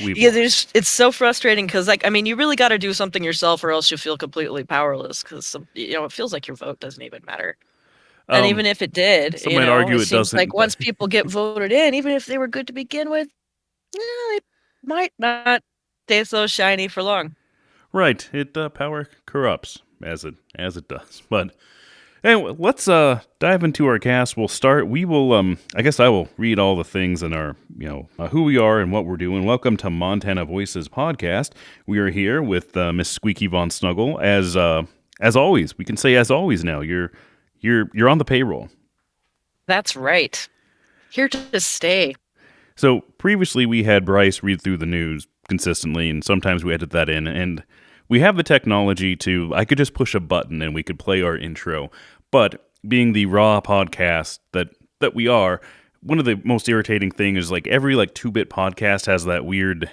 It's so frustrating because, like, I mean, you really got to do something yourself, or else you feel completely powerless. Because it feels like your vote doesn't even matter. And even if it did, some might it argue it seems like doesn't. once people get voted in, even if they were good to begin with, they might not stay so shiny for long. Right, power corrupts as it does. But anyway, let's dive into our cast. We'll start. We will. I guess I will read all the things in our who we are and what we're doing. Welcome to Montana Voices podcast. We are here with Miss Squeaky Von Snuggle. As always, we can say as always now. You're on the payroll. That's right. Here to stay. So previously we had Bryce read through the news consistently, and sometimes we edit that in, and we have the technology I could just push a button and we could play our intro. But being the raw podcast that we are, one of the most irritating things is like every 2-bit podcast has that weird,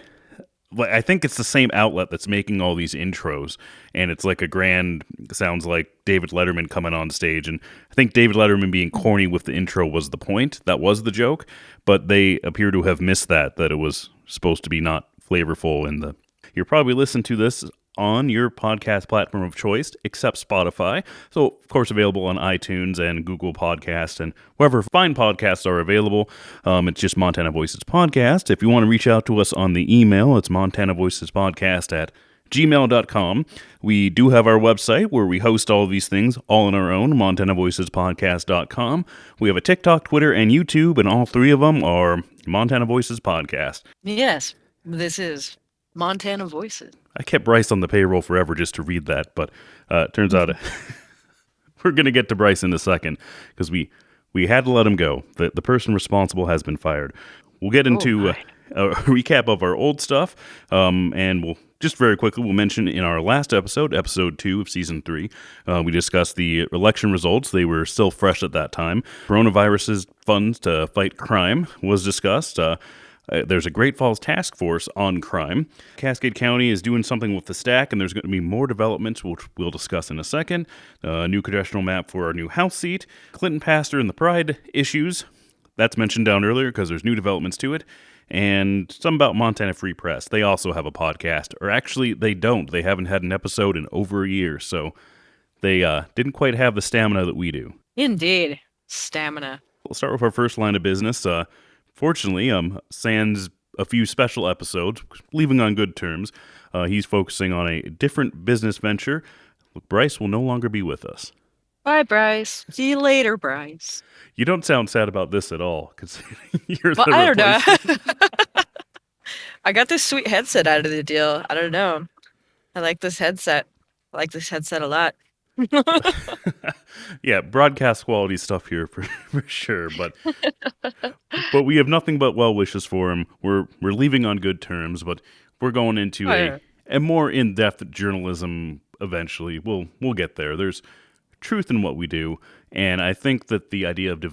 I think it's the same outlet that's making all these intros, and it's like sounds like David Letterman coming on stage, and I think David Letterman being corny with the intro was the point, that was the joke, but they appear to have missed that it was supposed to be not flavorful. You're probably listening to this on your podcast platform of choice, except Spotify. So, of course, available on iTunes and Google Podcast and wherever fine podcasts are available. It's just Montana Voices Podcast. If you want to reach out to us on the email, it's montanavoicespodcast@gmail.com. We do have our website where we host all of these things all on our own, montanavoicespodcast.com. We have a TikTok, Twitter, and YouTube, and all three of them are Montana Voices Podcast. Yes, this is Montana Voices. I kept Bryce on the payroll forever just to read that, but it turns out we're going to get to Bryce in a second because we had to let him go. The person responsible has been fired. We'll get into a recap of our old stuff, and we'll just very quickly, we'll mention in our last episode 2 of Season 3, we discussed the election results. They were still fresh at that time. Coronavirus's funds to fight crime was discussed. There's a Great Falls task force on crime. Cascade County is doing something with the stack, and there's going to be more developments, which we'll discuss in a second. A new congressional map for our new House seat. Clinton Pastor and the Pride issues. That's mentioned down earlier because there's new developments to it. And some about Montana Free Press. They also have a podcast. Or actually, they don't. They haven't had an episode in over a year, so they didn't quite have the stamina that we do. Indeed. Stamina. We'll start with our first line of business. Fortunately, sans a few special episodes, leaving on good terms, he's focusing on a different business venture. Bryce will no longer be with us. Bye, Bryce. See you later, Bryce. You don't sound sad about this at all, because you're well, I don't know. I got this sweet headset out of the deal. I don't know. I like this headset. I like this headset a lot. Yeah, broadcast quality stuff here for sure, but we have nothing but well wishes for him. We're leaving on good terms, but we're going into a more in-depth journalism eventually. We'll get there. There's truth in what we do, and I think that the idea of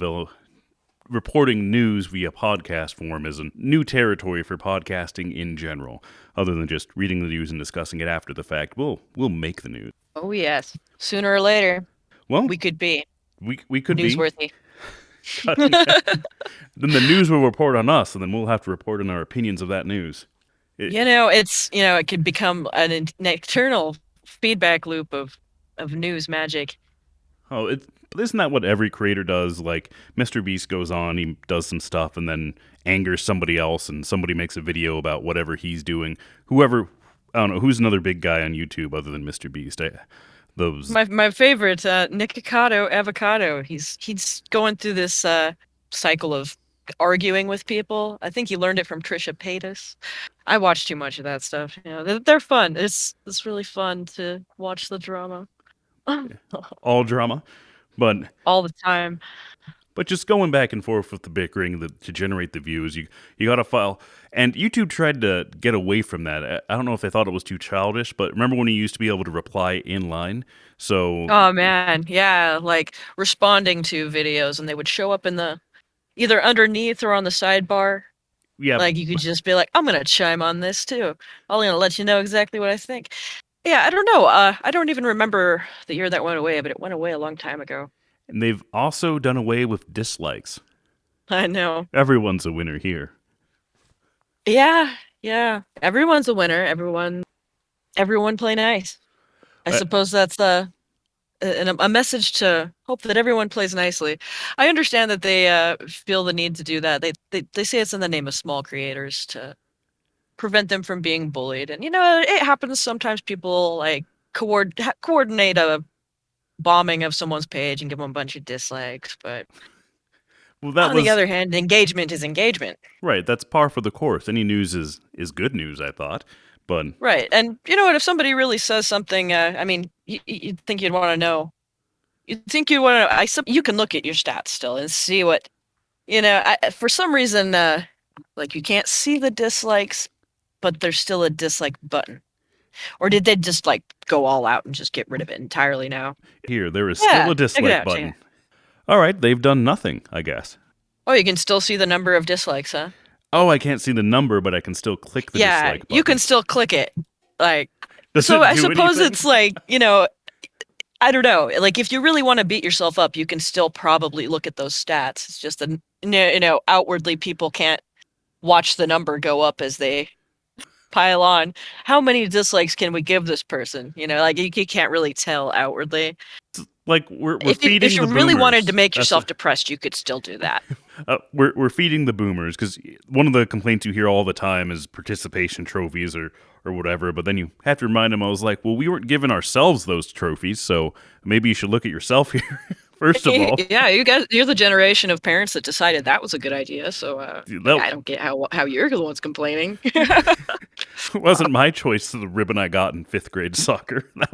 reporting news via podcast form is a new territory for podcasting in general. Other than just reading the news and discussing it after the fact, we'll make the news. Oh yes, sooner or later. Well, we could be. We could newsworthy. Then the news will report on us, and then we'll have to report on our opinions of that news. It could become an eternal feedback loop of news magic. Oh, isn't that what every creator does? Like, Mr. Beast goes on, he does some stuff, and then angers somebody else, and somebody makes a video about whatever he's doing. I don't know, who's another big guy on YouTube other than Mr. Beast? My favorite, Nikocado Avocado. He's going through this cycle of arguing with people. I think he learned it from Trisha Paytas. I watch too much of that stuff. They're fun. It's really fun to watch the drama. All drama, but all the time. But just going back and forth with the bickering to generate the views, you got to file. And YouTube tried to get away from that. I don't know if they thought it was too childish, but remember when you used to be able to reply in line? So. Oh man, yeah, like responding to videos, and they would show up in the either underneath or on the sidebar. Yeah. Like you could just be like, I'm gonna chime on this too. I'm gonna let you know exactly what I think. Yeah, I don't know. I don't even remember the year that went away, but it went away a long time ago. And they've also done away with dislikes. I know. Everyone's a winner here. Yeah, Yeah, everyone's a winner. Everyone play nice. I Uh, suppose that's a message to hope that everyone plays nicely. I understand that they feel the need to do that. They say it's in the name of small creators to prevent them from being bullied. And it happens sometimes. People like coordinate a bombing of someone's page and give them a bunch of dislikes. But well, that on the was other hand, engagement is engagement. right. That's par for the course. Any news is good news, I thought. But Right. And you know what? If somebody really says something, I mean, you'd think you'd want to know. You'd think you'd want to. You can look at your stats still and see what for some reason, like you can't see the dislikes, but there's still a dislike button. Or did they just like go all out and just get rid of it entirely now? here, there is still Yeah, a check it dislike out. Check it button. out. All right, they've done nothing, I guess. Oh, you can still see the number of dislikes, huh? Oh, I can't see the number, but I can still click the Yeah, dislike you can button. still click it. Like, Does so it I do suppose anything? it's like, I don't know. Like, if you really want to beat yourself up, you can still probably look at those stats. It's just that, outwardly people can't watch the number go up as they pile on. How many dislikes can we give this person? Like you can't really tell outwardly. Like we're If feeding you the really wanted to boomers. make That's yourself depressed, you could still do that. we're feeding the boomers because one of the complaints you hear all the time is participation trophies or whatever. But then you have to remind them. I was like, well, we weren't giving ourselves those trophies, so maybe you should look at yourself here first of all. Yeah, you're the generation of parents that decided that was a good idea. So That I don't get how you're the ones complaining. wasn't my choice to the ribbon I got in fifth grade soccer. That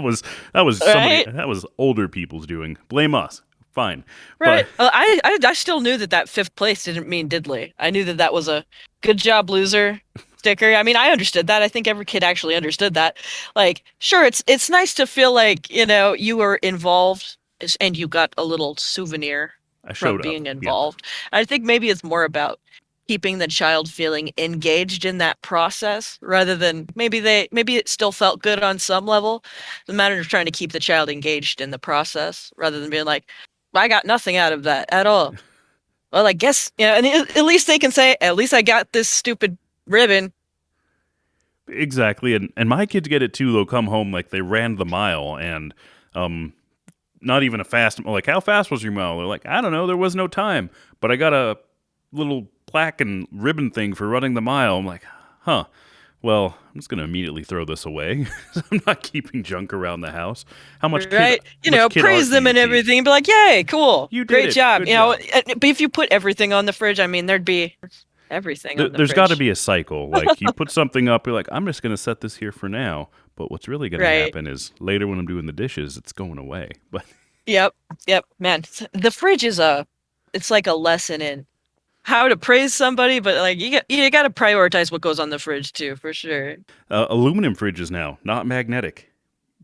was somebody Right? that was older people's doing. Blame us. Fine, but Right. I still knew that fifth place didn't mean diddly. I knew that was a good job, loser sticker. I mean, I understood that. I think every kid actually understood that. Like, sure, it's nice to feel like you were involved and you got a little souvenir I from showed up. being Yeah, involved. I think maybe it's more about keeping the child feeling engaged in that process rather than maybe it still felt good on some level. The matter of trying to keep the child engaged in the process rather than being like, I got nothing out of that at all. Well, I guess, and at least they can say, at least I got this stupid ribbon. exactly. And my kids get it too. They'll come home like they ran the mile and um not even a fast. Like, how fast was your mile? They're like, I don't know. There was no time, but I got a little plaque and ribbon thing for running the mile. I'm like, huh. Well, I'm just gonna immediately throw this away. I'm not keeping junk around the house. Right? How much kid Praise art do them you and teach? everything, and be like, yay, cool, You did great it. job. Good job. But if you put everything on the fridge, I mean, there'd be everything on the There's got to fridge. be a cycle. Like, you put something up, you're like, I'm just gonna set this here for now. But what's really gonna Right. happen is later when I'm doing the dishes, it's going away. But Yep. Yep. Man, the fridge is it's like a lesson in how to praise somebody, but like you got to prioritize what goes on the fridge too, for sure. aluminum fridges now, not magnetic.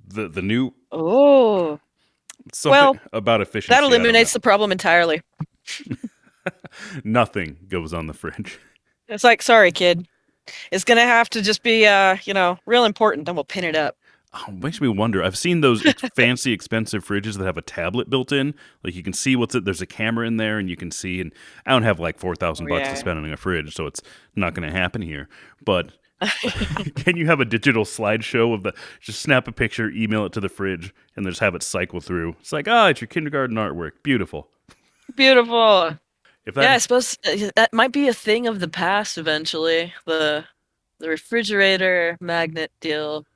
The new Oh, something well, about that efficiency. I don't eliminates know. the problem entirely. Nothing goes on the fridge. It's like, sorry, kid. It's gonna have to just be real important, then we'll pin it up. Oh, makes me wonder. I've seen those fancy, expensive fridges that have a tablet built in. Like, you can see what's it. There's a camera in there, and you can see. And I don't have like 4,000 Oh bucks to yeah. spend on a fridge, so it's not going to happen here. But can you have a digital slideshow of the? Just snap a picture, email it to the fridge, and then just have it cycle through. It's like, it's your kindergarten artwork. Beautiful. Beautiful. If Yeah, I that suppose that might be a thing of the past eventually. The refrigerator magnet deal.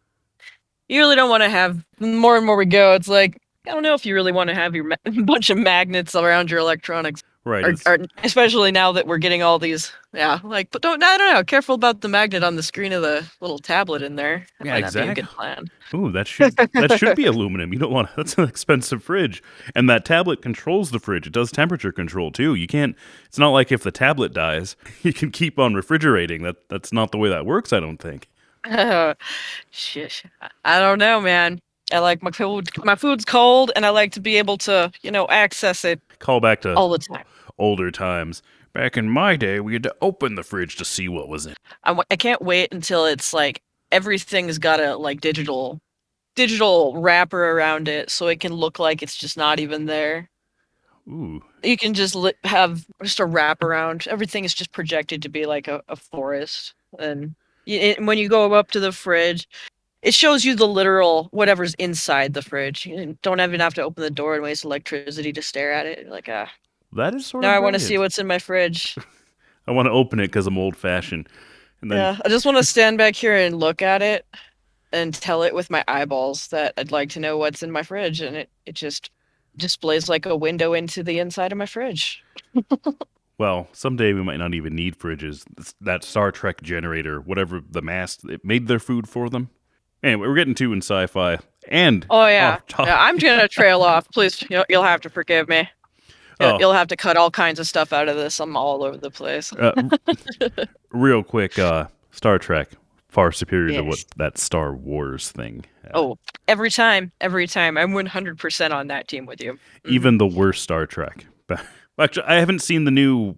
You really don't want to have more and more we go. It's like I don't know if you really want to have your bunch of magnets around your electronics, right, or especially now that we're getting all these. Yeah, like but I don't know. Careful about the magnet on the screen of the little tablet in there. That yeah, might not be a exactly. good plan. Ooh, that should be aluminum. You don't want that's an expensive fridge. And that tablet controls the fridge. It does temperature control too. You can't it's not like if the tablet dies, you can keep on refrigerating. That's not the way that works, I don't think. Shit, I don't know, man. I like my food. My food's cold, and I like to be able to, access it Call back to all the time. older times. Back in my day, we had to open the fridge to see what was in. I can't wait until it's like everything's got a like digital wrapper around it, so it can look like it's just not even there. Ooh. You can just have just a wrap around. Everything is just projected to be like a forest, and When you go up to the fridge, it shows you the literal whatever's inside the fridge. You don't even have to open the door and waste electricity to stare at it. You're like, ah, That is sort now of I want to see brilliant. what's in my fridge. I want to open it because I'm old fashioned. And then, Yeah, I just want to stand back here and look at it and tell it with my eyeballs that I'd like to know what's in my fridge, and it just displays like a window into the inside of my fridge. well, someday we might not even need fridges. That Star Trek generator, whatever the mass, it made their food for them. Anyway, we're getting too in sci-fi and Oh yeah, off yeah. topic. I'm gonna trail off. Please, you'll have to forgive me. Oh, You'll have to cut all kinds of stuff out of this. I'm all over the place. uh, real quick, Star Trek far superior to what Yes. that Star Wars thing. Oh, every time. I'm 100% on that team with you. Even the worst Star Trek. But actually, I haven't seen the new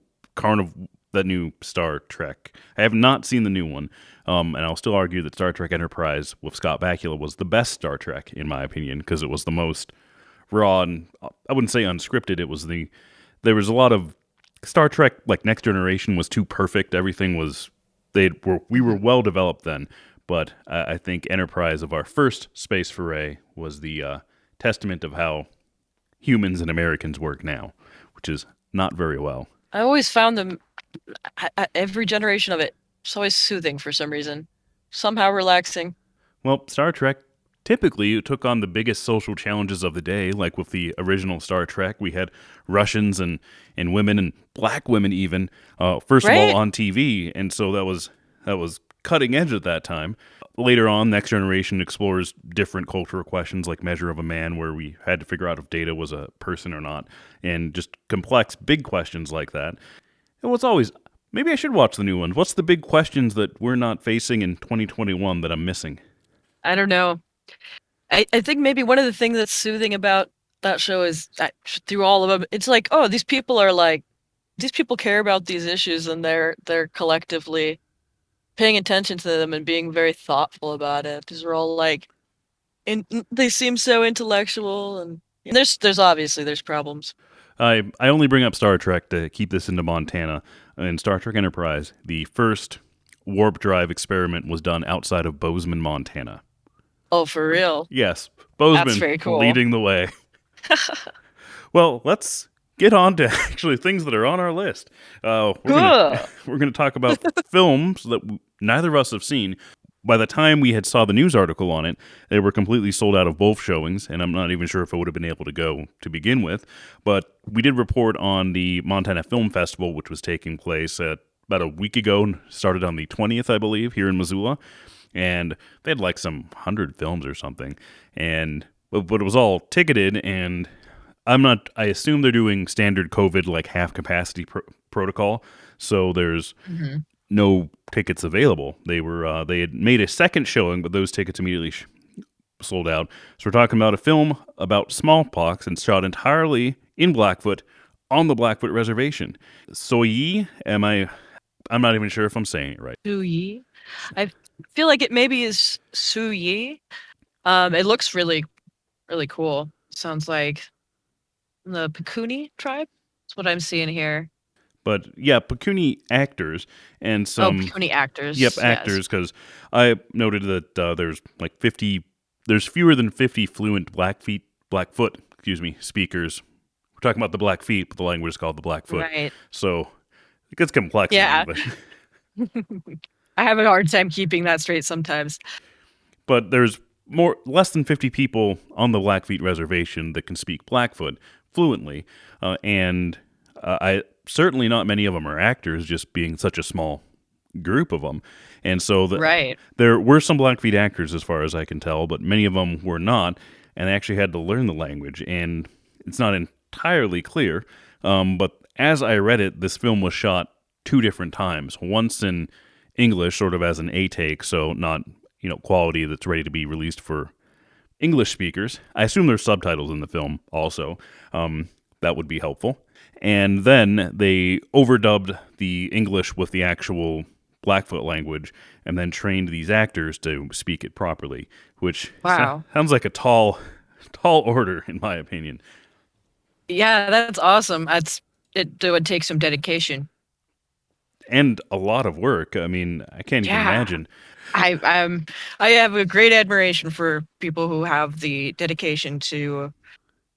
that new Star Trek. I have not seen the new one. And I'll still argue that Star Trek Enterprise with Scott Bakula was the best Star Trek in my opinion because it was the most raw and I wouldn't say unscripted. There was a lot of Star Trek like Next Generation was too perfect. Everything was we were Mhm. well developed then, but I think Enterprise of our first space foray was the testament of how humans and Americans work now, which is not very well. I always found them, every generation of it, it's always soothing for some reason. Somehow relaxing. Well, Star Trek typically took on the biggest social challenges of the day, like with the original Star Trek. We had Russians and women and black women even, first of all Right? on TV, and so that was cutting edge at that time. Later on, Next Generation explores different cultural questions like Measure of a Man, where we had to figure out if Data was a person or not, and just complex, big questions like that. And what's always maybe I should watch the new one. What's the big questions that we're not facing in 2021 that I'm missing? I don't know. I think maybe one of the things that's soothing about that show is that through all of them, it's like, oh, these people care about these issues and they're collectively paying attention to them and being very thoughtful about it. These are all like, they seem so intellectual, and there's obviously there's problems. I only bring up Star Trek to keep this into Montana. In Star Trek Enterprise, the first warp drive experiment was done outside of Bozeman, Montana. Oh, for real? Yes, That's Bozeman very cool. leading the way. Well, let's get on to actually things that are on our list. We're gonna Cool. we're gonna talk about films that neither of us have seen. By the time we had saw the news article on it, they were completely sold out of both showings, and I'm not even sure if I would have been able to go to begin with. But we did report on the Montana Film Festival, which was taking place at about a week ago. Started on the 20th, I believe, here in Missoula, and they had like some 100 films or something, and but it was all ticketed and I'm not. I assume they're doing standard COVID like half capacity protocol. So there's Hmm. no tickets available. They had made a second showing, but those tickets immediately sold out. So we're talking about a film about smallpox and shot entirely in Blackfoot on the Blackfoot Reservation. Soyi, am I? I'm not even sure if I'm saying it right. Su Yi. I feel like it maybe is Su Yi. It looks really cool. Sounds like the Pekuni tribe. That's what I'm seeing here. But yeah, Pekuni actors and Oh, some Pekuni yep actors. Yes. actors because I noted that there's like 50 there's fewer than 50 fluent Blackfoot speakers. We're talking about the Blackfeet, but the language is called the Blackfoot. Right. So it gets complex in Yeah. English. I have a hard time keeping that straight sometimes. But there's less than 50 people on the Blackfeet reservation that can speak Blackfoot fluently, and I certainly not many of them are actors, just being such a small group of them. And so Right. there were some Blackfeet actors, as far as I can tell, but many of them were not, and they actually had to learn the language. And it's not entirely clear, but as I read it, this film was shot two different times. Once in English, sort of as an A take, so not quality that's ready to be released for English speakers. I assume there's subtitles in the film also. That would be helpful. And then they overdubbed the English with the actual Blackfoot language and then trained these actors to speak it properly, which Wow. sounds like a tall order, in my opinion. Yeah, that's awesome. It would take some dedication. and a lot of work. I mean, I can't even Yeah. imagine. I'm I have a great admiration for people who have the dedication to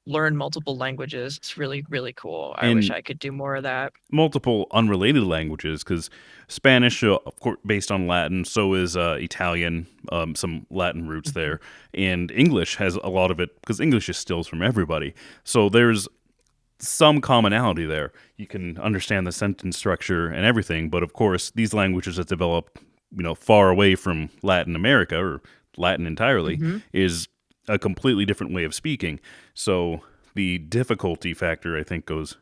learn multiple languages. It's really, really cool. I wish In I could do more of that. multiple unrelated languages, because Spanish, of course, based on Latin, so is Italian, some Latin roots Mhm. there, and English has a lot of it because English is stills from everybody. So there's some commonality there. You can understand the sentence structure and everything, but of course, these languages that develop, far away from Latin America or Latin entirely, Mhm. is a completely different way of speaking. So the difficulty factor, I think, goes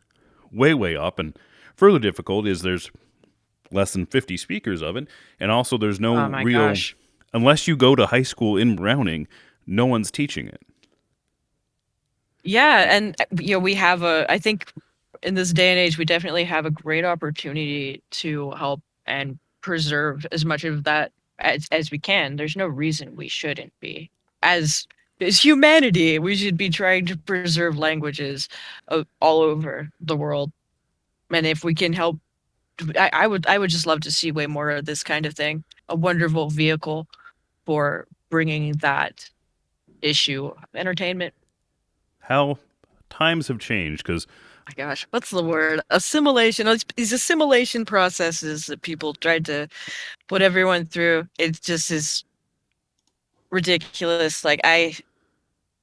way, way up. And further difficult is there's less than 50 speakers of it. And also, there's Oh no my real, gosh. unless you go to high school in Browning, no one's teaching it. Yeah, and we have I think in this day and age we definitely have a great opportunity to help and preserve as much of that as we can. There's no reason we shouldn't be. As humanity, we should be trying to preserve languages all over the world. And if we can help, I would just love to see way more of this kind of thing. A wonderful vehicle for bringing that issue of entertainment. How times have changed because My gosh, what's the word? Assimilation. These assimilation processes that people tried to put everyone through. It just is ridiculous. Like I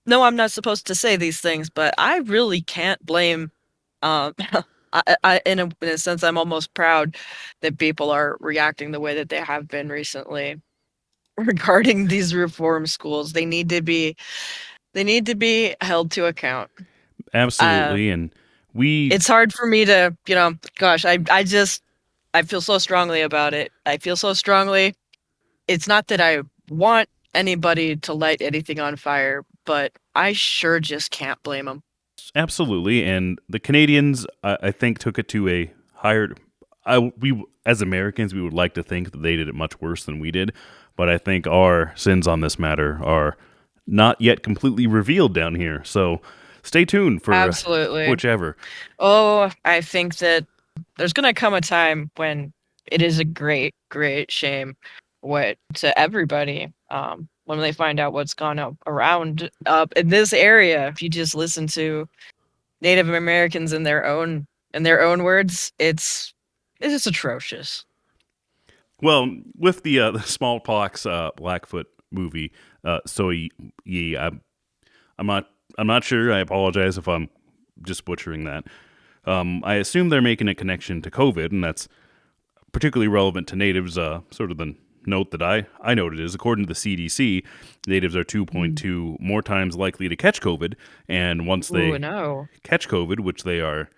know I'm not supposed to say these things, but I really can't blame. Um, in a sense, I'm almost proud that people are reacting the way that they have been recently regarding these reform schools. They need to be held to account. Uh, absolutely. And we, it's hard for me to, gosh, I feel so strongly about it. I feel so strongly. It's not that I want anybody to light anything on fire, but I sure just can't blame them. absolutely. And the Canadians, I think, took it to a higher. We, as Americans, we would like to think that they did it much worse than we did. But I think our sins on this matter are not yet completely revealed down here. So stay tuned for Absolutely. whichever. Oh, I think that there's gonna come a time when it is a great, great shame what to everybody, when they find out what's gone up around up in this area. If you just listen to Native Americans in their own words, it's just atrocious. Well, with the smallpox Blackfoot movie, I'm not I'm not sure. I apologize if I'm just butchering that. I assume they're making a connection to COVID, and that's particularly relevant to natives. Sort of the note that I noted is, according to the CDC, natives are Mm. 2.2 more times likely to catch COVID, and once Ooh, they no. catch COVID, which they are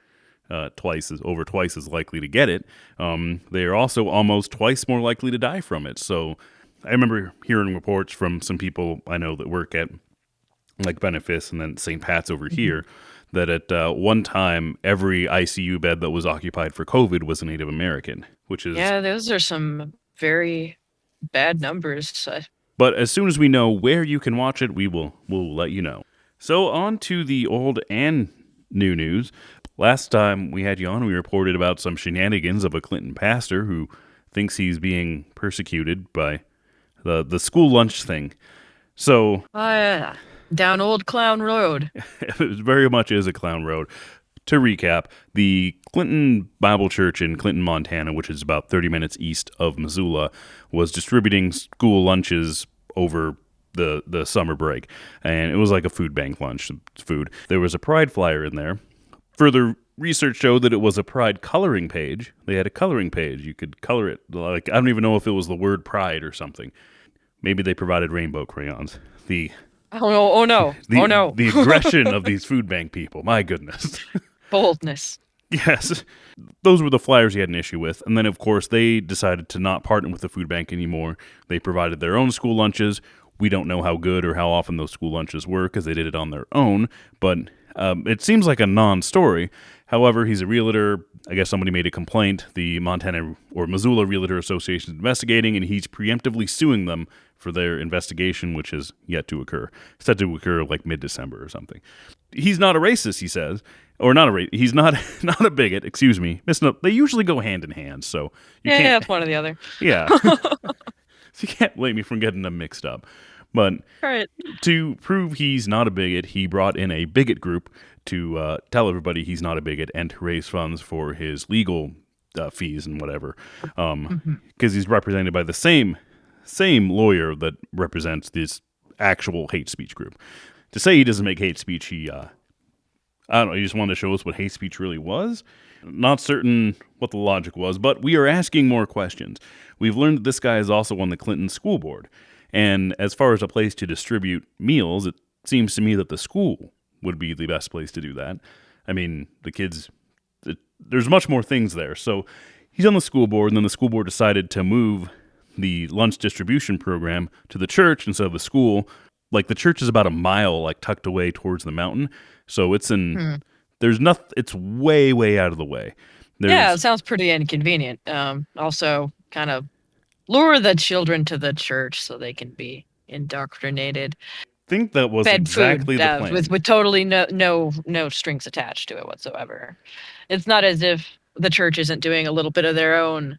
twice as likely to get it, they are also almost twice more likely to die from it. So I remember hearing reports from some people I know that work at like Benefice and then St. Pat's over Mhm. here, that at one time every ICU bed that was occupied for COVID was a Native American, which is. Yeah, those are some very bad numbers. But as soon as we know where you can watch it, we'll let you know. So on to the old and new news. Last time we had you on, we reported about some shenanigans of a Clinton pastor who thinks he's being persecuted by the school lunch thing. So Yeah. Down Old Clown Road. it very much is a clown road. To recap, the Clinton Bible Church in Clinton, Montana, which is about 30 minutes east of Missoula, was distributing school lunches over the summer break. And it was like a food bank lunch food. There was a pride flyer in there. Further research showed that it was a pride coloring page. They had a coloring page. You could color it. Like, I don't even know if it was the word pride or something. Maybe they provided rainbow crayons. The Oh no! Oh no! Oh the no! the aggression of these food bank people. My goodness. Boldness. Yes. Those were the flyers he had an issue with. And then, of course, they decided to not partner with the food bank anymore. They provided their own school lunches. We don't know how good or how often those school lunches were because they did it on their own, but it seems like a non story. However, he's a realtor. I guess somebody made a complaint. The Montana or Missoula Realtor Association is investigating, and he's preemptively suing them for their investigation, which is yet to occur. It's set to occur like mid-December or something. He's not a racist, he says, or not a he's not not a bigot. Excuse me. They usually go hand in hand, so you Yeah, can't. it's one or the other. Yeah, so you can't blame me for getting them mixed up. But Right. to prove he's not a bigot, he brought in a bigot group to tell everybody he's not a bigot and to raise funds for his legal fees and whatever, because he's represented by the same lawyer that represents this actual hate speech group. To say he doesn't make hate speech, I don't know, he just wanted to show us what hate speech really was. Not certain what the logic was, but we are asking more questions. We've learned that this guy is also on the Clinton school board. And as far as a place to distribute meals, it seems to me that the school would be the best place to do that. I mean, the kids, there's much more things there. So he's on the school board, and then the school board decided to move the lunch distribution program to the church instead of the school. Like, the church is about a mile, like, tucked away towards the mountain. So it's there's nothing, it's way, way out of the way. Yeah, it sounds pretty inconvenient. Also, kind of lure the children to the church so they can be indoctrinated. I think that was Fed exactly food, the plan. with totally no strings attached to it whatsoever. It's not as if the church isn't doing a little bit of their own,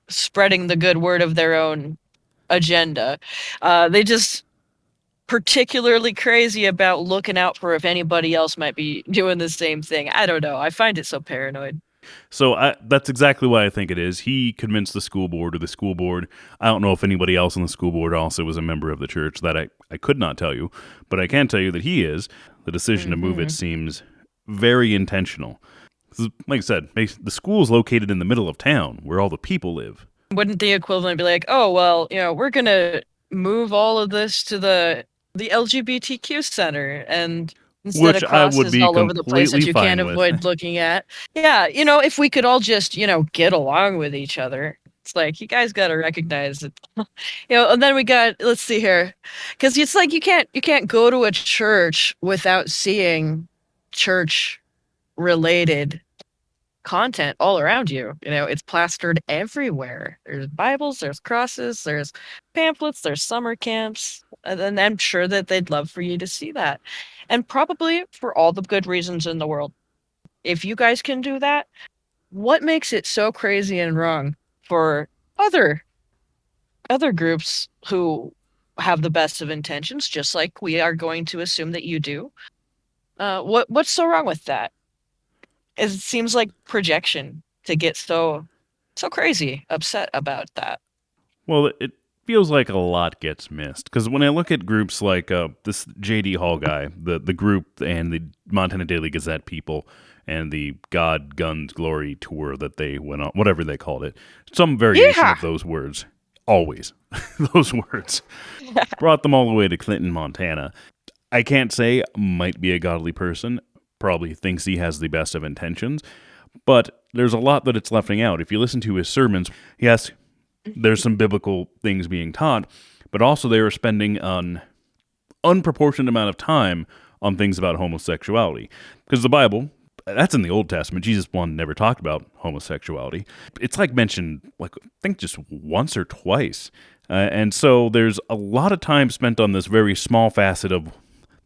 spreading the good word of their own agenda. They just particularly crazy about looking out for if anybody else might be doing the same thing. I don't know. I find it so paranoid. So that's exactly what I think it is. He convinced the school board, or the school board. I don't know if anybody else on the school board also was a member of the church. That I could not tell you. But I can tell you that he is. The decision to move it seems very intentional. Like I said, the school is located in the middle of town where all the people live. Wouldn't the equivalent be like, oh, well, we're going to move all of this to the LGBTQ center, and instead Which of I would crosses be all over the place that completely you fine can't with. avoid looking at. Yeah, if we could all just, get along with each other. It's like, you guys got to recognize it. And then we got, let's see here, because it's like you can't go to a church without seeing church related content all around you. It's plastered everywhere. There's Bibles, there's crosses, there's pamphlets, there's summer camps, and I'm sure that they'd love for you to see that, and probably for all the good reasons in the world. If you guys can do that, what makes it so crazy and wrong for other groups who have the best of intentions, just like we are going to assume that you do? What's so wrong with that? It seems like projection to get so crazy upset about that. Well, it feels like a lot gets missed, because when I look at groups like this J.D. Hall guy, the group, and the Montana Daily Gazette people, and the God, Guns, Glory tour that they went on, whatever they called it, some variation of those words, always, those words, brought them all the way to Clinton, Montana. I can't say might be a godly person, probably thinks he has the best of intentions, but there's a lot that it's leaving out. If you listen to his sermons, yes, there's some biblical things being taught, but also they are spending an unproportionate amount of time on things about homosexuality. Because the Bible, that's in the Old Testament. Jesus never talked about homosexuality. It's like mentioned, I think just once or twice. And so there's a lot of time spent on this very small facet of,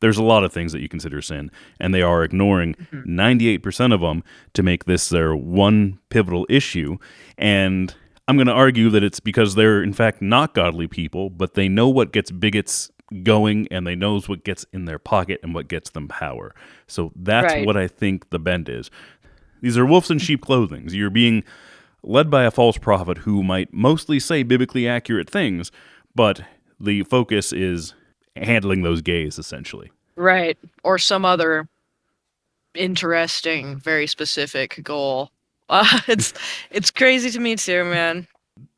there's a lot of things that you consider sin, and they are ignoring 98% of them to make this their one pivotal issue. And I'm going to argue that it's because they're, in fact, not godly people, but they know what gets bigots going, and they knows what gets in their pocket and what gets them power. So that's Right. what I think the bend is. These are wolves in sheep clothing. You're being led by a false prophet who might mostly say biblically accurate things, but the focus is handling those gays, essentially. Right. Or some other interesting, very specific goal. It's crazy to me too, man.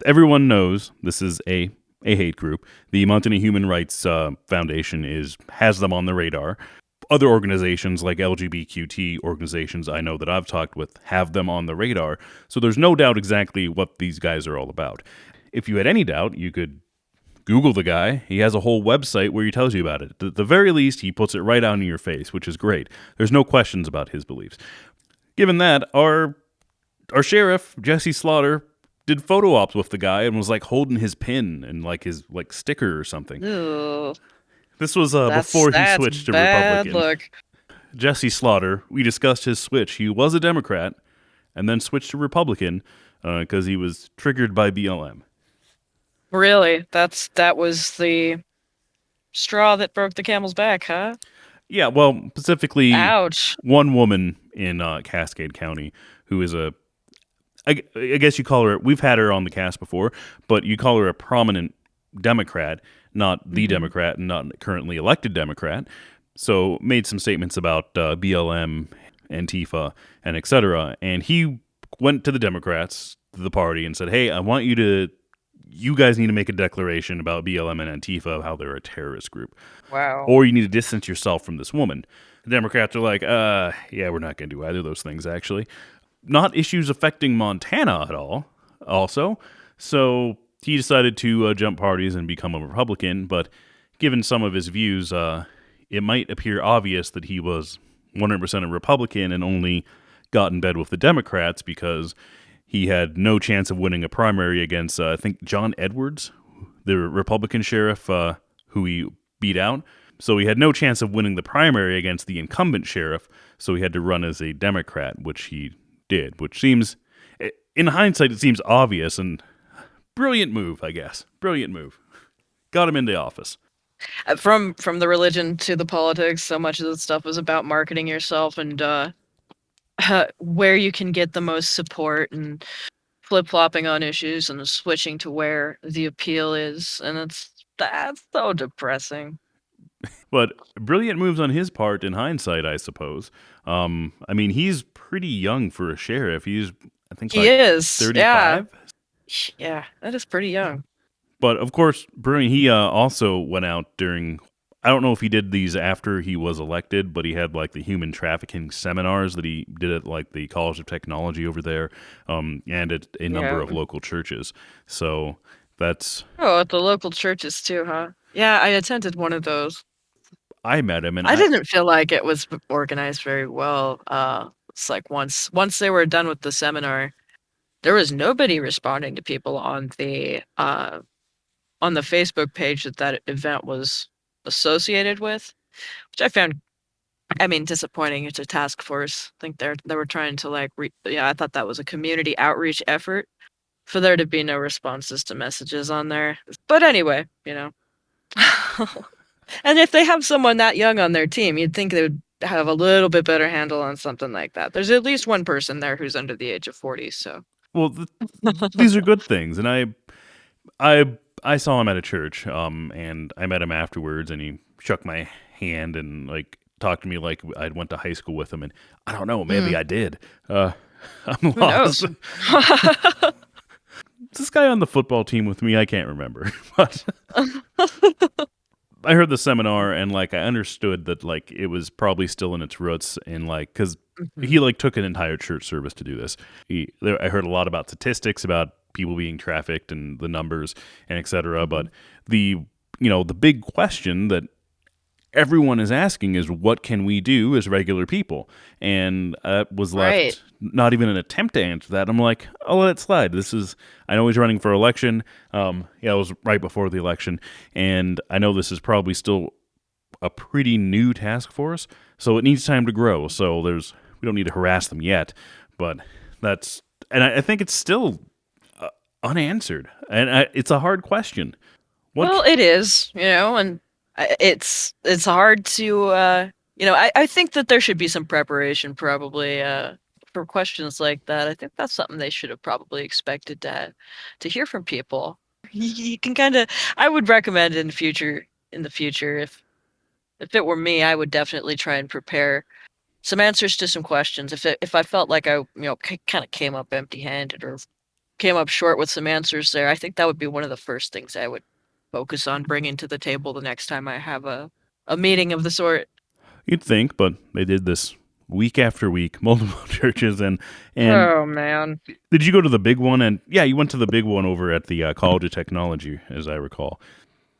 Everyone knows this is a hate group. The Montana Human Rights Foundation has them on the radar. Other organizations like LGBTQ organizations I know that I've talked with have them on the radar. So there's no doubt exactly what these guys are all about. If you had any doubt, you could Google the guy. He has a whole website where he tells you about it. At the very least, he puts it right out in your face, which is great. There's no questions about his beliefs. Given that, our sheriff, Jesse Slaughter, did photo ops with the guy and was like holding his pin and like his like sticker or something. Ew, This was that's before he that's switched to bad Republican. look. Jesse Slaughter, we discussed his switch. He was a Democrat and then switched to Republican because he was triggered by BLM. Really, that was the straw that broke the camel's back, huh? Yeah, well, specifically Ouch. one woman in Cascade County who is I guess you call her, we've had her on the cast before, but you call her a prominent Democrat, not the Hmm. Democrat and not currently elected Democrat. So made some statements about BLM, Antifa, and etc. And he went to the Democrats, to the party, and said, "Hey, you guys need to make a declaration about BLM and Antifa, how they're a terrorist group, Wow. or you need to distance yourself from this woman." The Democrats are like, yeah, we're not going to do either of those things, actually. Not issues affecting Montana at all, also. So he decided to jump parties and become a Republican, but given some of his views, it might appear obvious that he was 100% a Republican and only got in bed with the Democrats because he had no chance of winning a primary against, I think, John Edwards, the Republican sheriff who he beat out. So he had no chance of winning the primary against the incumbent sheriff, so he had to run as a Democrat, which he did, which seems, in hindsight, it seems obvious and brilliant move, I guess. Brilliant move. Got him into office. From the religion to the politics, so much of the stuff was about marketing yourself and where you can get the most support and flip-flopping on issues and switching to where the appeal is, and that's so depressing. But brilliant moves on his part in hindsight, I suppose. I mean, he's pretty young for a sheriff. He's, I think, He like is, yeah. 35. Yeah, that is pretty young. But of course, brilliant. He also went out during. I don't know if he did these after he was elected, but he had like the human trafficking seminars that he did at like the College of Technology over there, and at a number Yeah. of local churches. So that's Oh, at the local churches too, huh? Yeah, I attended one of those. I met him, and I didn't feel like it was organized very well. It's like once they were done with the seminar, there was nobody responding to people on the Facebook page that event was associated with, which I found, I mean, disappointing. It's a task force. I think they were trying to like, yeah, I thought that was a community outreach effort for there to be no responses to messages on there. But anyway, you know. And if they have someone that young on their team, you'd think they would have a little bit better handle on something like that. There's at least one person there who's under the age of 40, so. well, these are good things, and I saw him at a church, and I met him afterwards, and he shook my hand and like talked to me like I went to high school with him, and I don't know, maybe Mm, I did. I'm who lost. knows? Is this guy on the football team with me? I can't remember, but I heard the seminar and like I understood that like it was probably still in its roots and like because Mhm. he like took an entire church service to do this. I heard a lot about statistics about people being trafficked and the numbers and etc. But Mhm. the the big question that everyone is asking is what can we do as regular people? And was Right. left not even an attempt to answer that. I'm like, I'll let it slide. I know he's running for election. Yeah, it was right before the election. And I know this is probably still a pretty new task force. So it needs time to grow. So we don't need to harass them yet. But and I think it's still unanswered. And it's a hard question. What Well, it is, and it's hard to, I think that there should be some preparation probably for questions like that. I think that's something they should have probably expected to hear from people. You can kind of, I would recommend in the future, if it were me, I would definitely try and prepare some answers to some questions. If I felt like I, kind of came up empty-handed or came up short with some answers there, I think that would be one of the first things I would focus on bringing to the table the next time I have a meeting of the sort. you'd think, but they did this week after week, multiple churches, and Oh man. did you go to the big one? And yeah, you went to the big one over at the College of Technology, as I recall.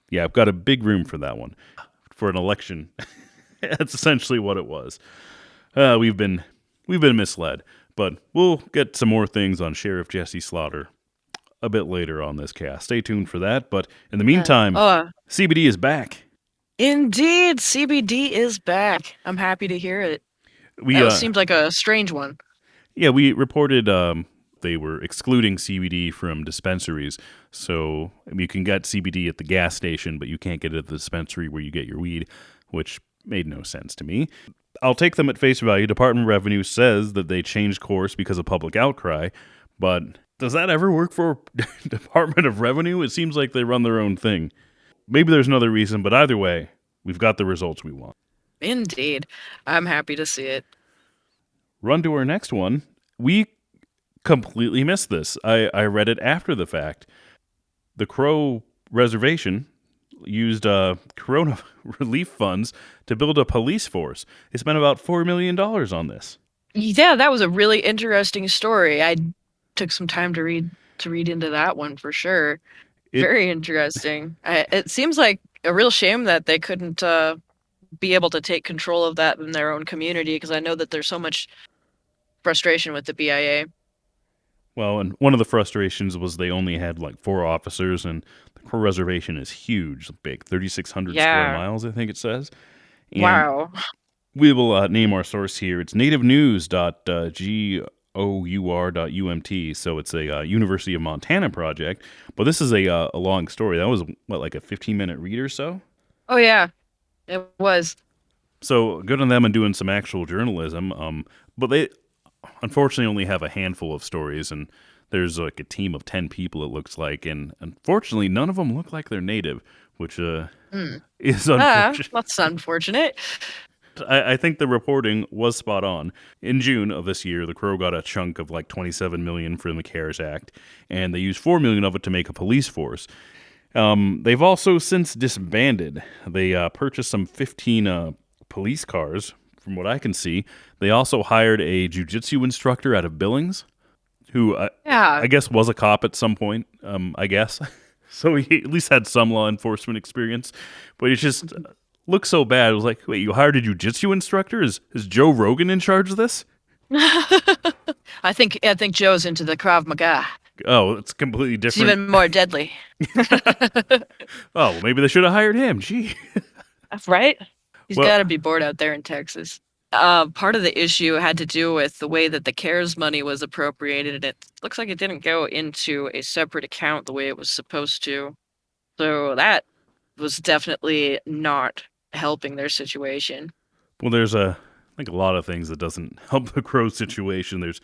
Yeah, I've got a big room for that one for an election. That's essentially what it was. We've been misled, but we'll get some more things on Sheriff Jesse Slaughter a bit later on this cast. Stay tuned for that. But in the Uh, meantime, oh, CBD is back. indeed, CBD is back. I'm happy to hear it. We That seems like a strange one. Yeah, we reported they were excluding CBD from dispensaries. So you can get CBD at the gas station, but you can't get it at the dispensary where you get your weed, which made no sense to me. I'll take them at face value. Department of Revenue says that they changed course because of public outcry, but does that ever work for Department of Revenue? It seems like they run their own thing. Maybe there's another reason, but either way, we've got the results we want. Indeed. I'm happy to see it. Run to our next one. We completely missed this. I read it after the fact. The Crow Reservation used corona relief funds to build a police force. They spent about $4 million on this. Yeah, that was a really interesting story. I took some time to read into that one for sure. It Very interesting. It seems like a real shame that they couldn't be able to take control of that in their own community, because I know that there's so much frustration with the BIA. Well, and one of the frustrations was they only had like 4 officers, and the Crow Reservation is huge, big, 3,600 square Yeah. miles, I think it says. And Wow. we will name our source here. It's nativenews.gour.umt. So it's a University of Montana project. But this is a long story. That was, what, like a 15-minute read or so? Oh yeah, it was. So good on them and doing some actual journalism. But they unfortunately only have a handful of stories, and there's like a team of 10 people, it looks like. And unfortunately, none of them look like they're native, which is unfortunate. That's unfortunate. I think the reporting was spot on. In June of this year, the Crow got a chunk of like $27 million from the CARES Act, and they used $4 million of it to make a police force. They've also since disbanded. They purchased some 15 police cars, from what I can see. They also hired a jiu-jitsu instructor out of Billings, who Yeah. I guess was a cop at some point, I guess. So he at least had some law enforcement experience, but it just looked so bad. It was like, wait, you hired a jiu-jitsu instructor? Is Joe Rogan in charge of this? I think Joe's into the Krav Maga. Oh, it's completely It's different. even more deadly. Oh, well, maybe they should have hired him. Gee. Right? He's Well, got to be bored out there in Texas. Part of the issue had to do with the way that the CARES money was appropriated, and it looks like it didn't go into a separate account the way it was supposed to. So that was definitely not helping their situation. well, there's I think a lot of things that doesn't help the Crow situation. There's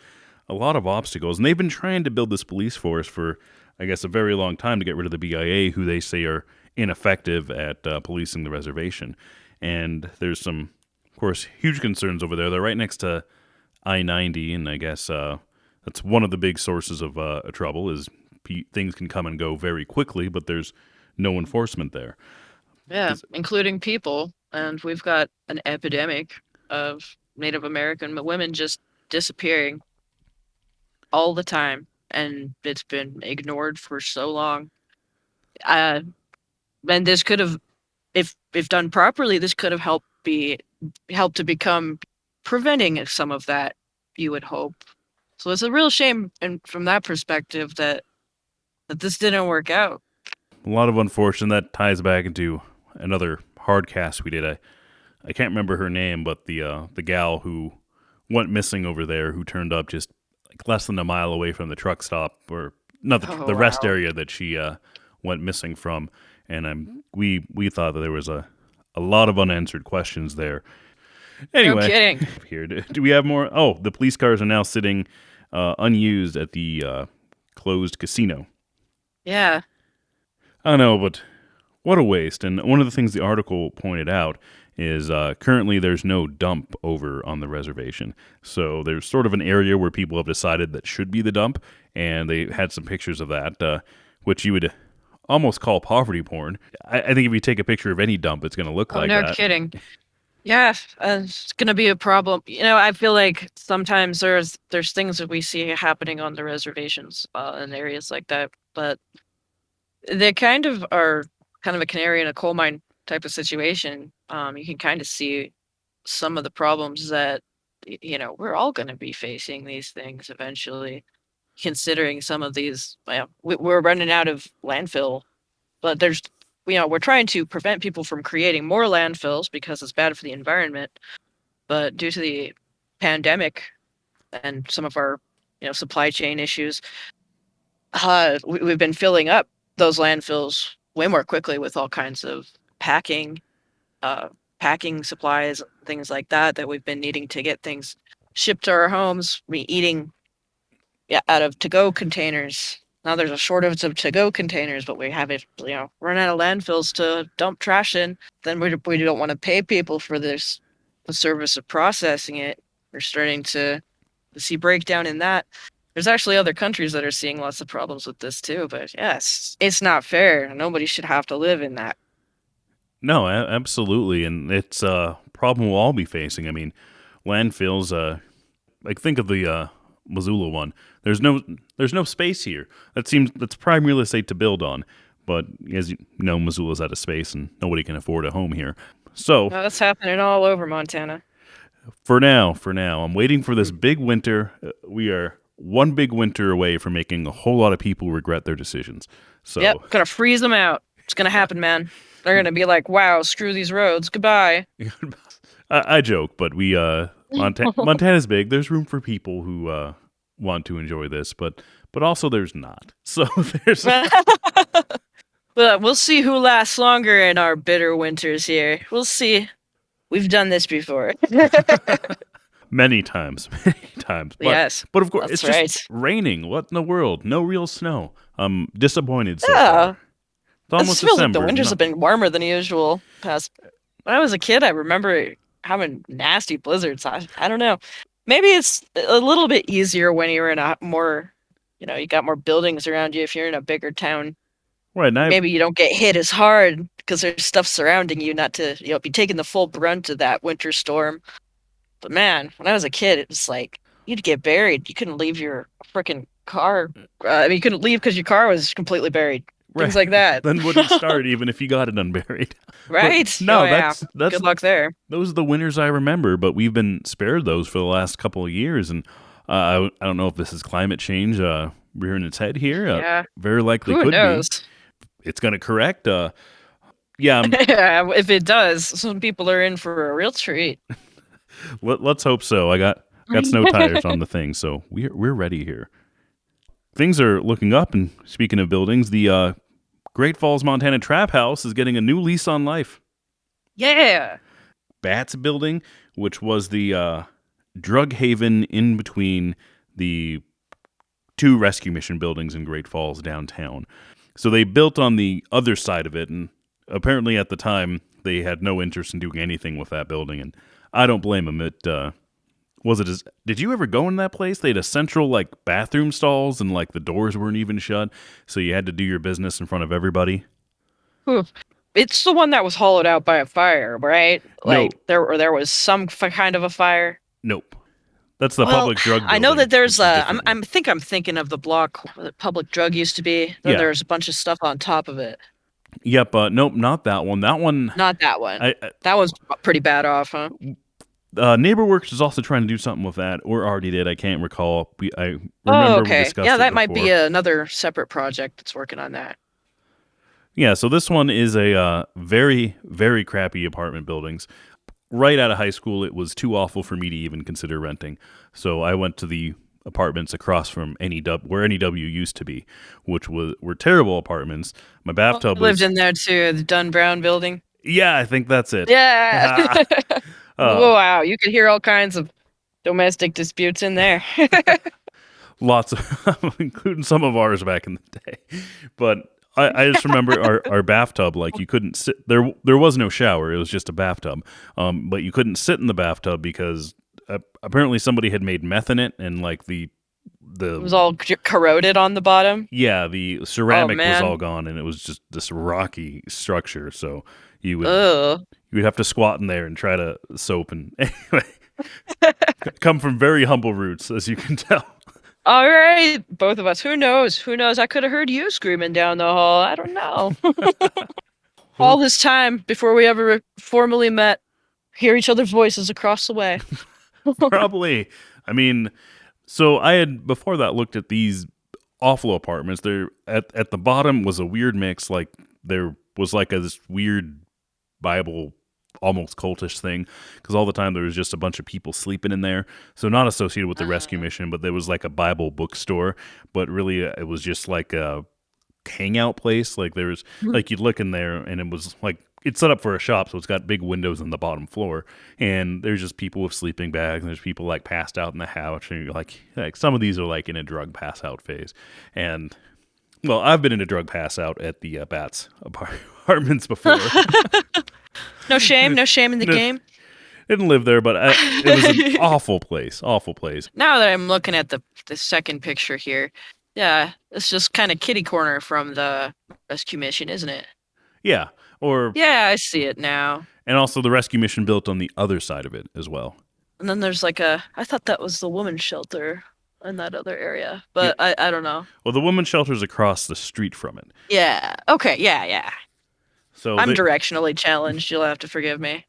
a lot of obstacles, and they've been trying to build this police force for, I guess, a very long time to get rid of the BIA, who they say are ineffective at policing the reservation. And there's some, of course, huge concerns over there. They're right next to I-90, and I guess that's one of the big sources of trouble. Is things can come and go very quickly, but there's no enforcement there. Yeah, Does- including people. And we've got an epidemic of Native American women just disappearing all the time. And it's been ignored for so long. Uh, and this could have, if done properly, this could have helped to become preventing some of that, you would hope. So it's a real shame, and from that perspective, that this didn't work out. A lot of unfortunate. That ties back into another hard cast we did. I can't remember her name, but the gal who went missing over there, who turned up just like less than a mile away from the truck stop, or not Oh the rest wow. area that she went missing from. And we thought that there was a lot of unanswered questions there. No Anyway, kidding. here do we have more? Oh, the police cars are now sitting unused at the closed casino. Yeah. I know, but what a waste. And one of the things the article pointed out is currently there's no dump over on the reservation. So there's sort of an area where people have decided that should be the dump, and they had some pictures of that, which you would almost call poverty porn. I think if you take a picture of any dump, it's going to look Oh, like no that. kidding. Yeah, it's gonna be a problem. I feel like sometimes there's things that we see happening on the reservations in areas like that, but they kind of are kind of a canary in a coal mine type of situation. You can kind of see some of the problems that we're all gonna be facing these things eventually. considering some of these. Well, we're running out of landfill, but there's, we're trying to prevent people from creating more landfills because it's bad for the environment. But due to the pandemic and some of our, supply chain issues, we've been filling up those landfills way more quickly with all kinds of packing, packing supplies, things like that, that we've been needing to get things shipped to our homes. We eating, out of to-go containers. Now there's a shortage of to-go containers, but we have it, run out of landfills to dump trash in. Then we don't want to pay people for this, the service of processing it. We're starting to see breakdown in that. There's actually other countries that are seeing lots of problems with this too, but yes, it's not fair. Nobody should have to live in that. No, absolutely, and it's a problem we'll all be facing. I mean, landfills. Like think of the Missoula one. There's no space here. That's prime real estate to build on. But as you know, Missoula's out of space, and nobody can afford a home here. So No, that's happening all over Montana. for now, I'm waiting for this big winter. We are one big winter away from making a whole lot of people regret their decisions. So Yep, gonna freeze them out. It's gonna happen, man. They're gonna be like, "Wow, screw these roads. Goodbye." I joke, but Montana's big. There's room for people who want to enjoy this, but also there's not. So there's But we'll see who lasts longer in our bitter winters here. We'll see. We've done this before. many times. But, Yes, but of course, that's it's just right. raining. What in the world? No real snow. I'm disappointed so Yeah, far. It's it almost feels like the December. winters have been warmer than usual. Past when I was a kid, I remember having nasty blizzards. I don't know. Maybe it's a little bit easier when you're in a more, you got more buildings around you. If you're in a bigger town, Right, and maybe you don't get hit as hard because there's stuff surrounding you, not to, be taking the full brunt of that winter storm. But man, when I was a kid, it was like you'd get buried. You couldn't leave your freaking car. You couldn't leave because your car was completely buried. Things like that. then wouldn't start even if you got it unburied. Right? No, Oh, yeah. that's Good luck there. those are the winters I remember, but we've been spared those for the last couple of years, and I don't know if this is climate change rearing its head here. Yeah. Very likely Who could knows? be. It's going to correct. Yeah, If it does, some people are in for a real treat. let's hope so. I got snow tires on the thing, so we're ready here. Things are looking up, and speaking of buildings, the Great Falls, Montana Trap House is getting a new lease on life. Yeah. Bats building, which was the drug haven in between the two rescue mission buildings in Great Falls downtown. So they built on the other side of it, and apparently at the time they had no interest in doing anything with that building, and I don't blame them. Did you ever go in that place? They had a central bathroom stalls, and the doors weren't even shut, so you had to do your business in front of everybody. Whew. It's the one that was hollowed out by a fire, right? No. There was some kind of a fire. Nope. That's the public drug building. I know that there's It's a different I'm one. think I'm thinking of the block where the public drug used to be. Then Yeah. there's a bunch of stuff on top of it. Yep, nope, not that one. That one, Not that one. I That one's pretty bad off, huh? NeighborWorks is also trying to do something with that, or already did. I can't recall. I remember Oh, we okay. discussed Yeah, it that might be before. another separate project that's working on that. Yeah, so this one is a very, very crappy apartment buildings. Right out of high school, it was too awful for me to even consider renting. So I went to the apartments across from where NEW used to be, which were terrible apartments. My bathtub I lived was in there too, the Dunn Brown building. yeah, I think that's it. Yeah. Uh, Wow, you could hear all kinds of domestic disputes in there. lots of, including some of ours back in the day. But I just remember our bathtub, you couldn't sit there was no shower, it was just a bathtub. But you couldn't sit in the bathtub because apparently somebody had made meth in it, and the It was all corroded on the bottom. yeah, the ceramic was man. all gone, and it was just this rocky structure, so you would Ugh. you would have to squat in there and try to soap, and anyway, come from very humble roots, as you can tell. All right, both of us. Who knows? Who knows? I could have heard you screaming down the hall. I don't know. All this time before we ever formally met, hear each other's voices across the way. Probably. I mean, So I had before that looked at these awful apartments. There at the bottom was a weird mix. Like there was like this weird Bible almost cultish thing because all the time there was just a bunch of people sleeping in there. So not associated with the rescue Uh, mission, but there was like a Bible bookstore. But really, it was just like a hangout place. Like there was like you'd look in there and it was like it's set up for a shop, so it's got big windows on the bottom floor, and there's just people with sleeping bags, and there's people like passed out in the couch, and you're like some of these are like in a drug pass out phase, and well, I've been in a drug pass out at the Bats apartments before. no shame in the game. Didn't live there, but it was an awful place, awful place. Now that I'm looking at the second picture here, yeah, it's just kind of kitty corner from the rescue mission, isn't it? Yeah, or Yeah, I see it now. and also the rescue mission built on the other side of it as well. And then there's like I thought that was the women's shelter in that other area, Yeah, but I don't know. well, the women's shelter's across the street from it, Yeah. Okay. Yeah. Yeah. so I'm directionally challenged. You'll have to forgive me.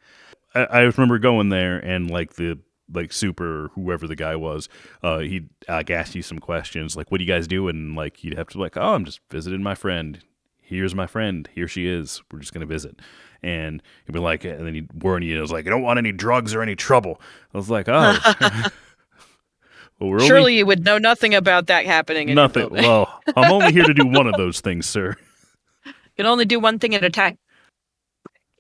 I remember going there and like the like super whoever the guy was, he'd ask you some questions like, "What do you guys do?" And like you'd have to be like, "Oh, I'm just visiting my friend. Here's my friend. Here she is. We're just gonna visit." And he'd be like, and then he'd warn you. It was like, "I don't want any drugs or any trouble." I was like, "Oh, well, we're only Surely you would know nothing about that happening in your nothing. building. Well, I'm only here to do one of those things, sir." You can only do one thing at a time.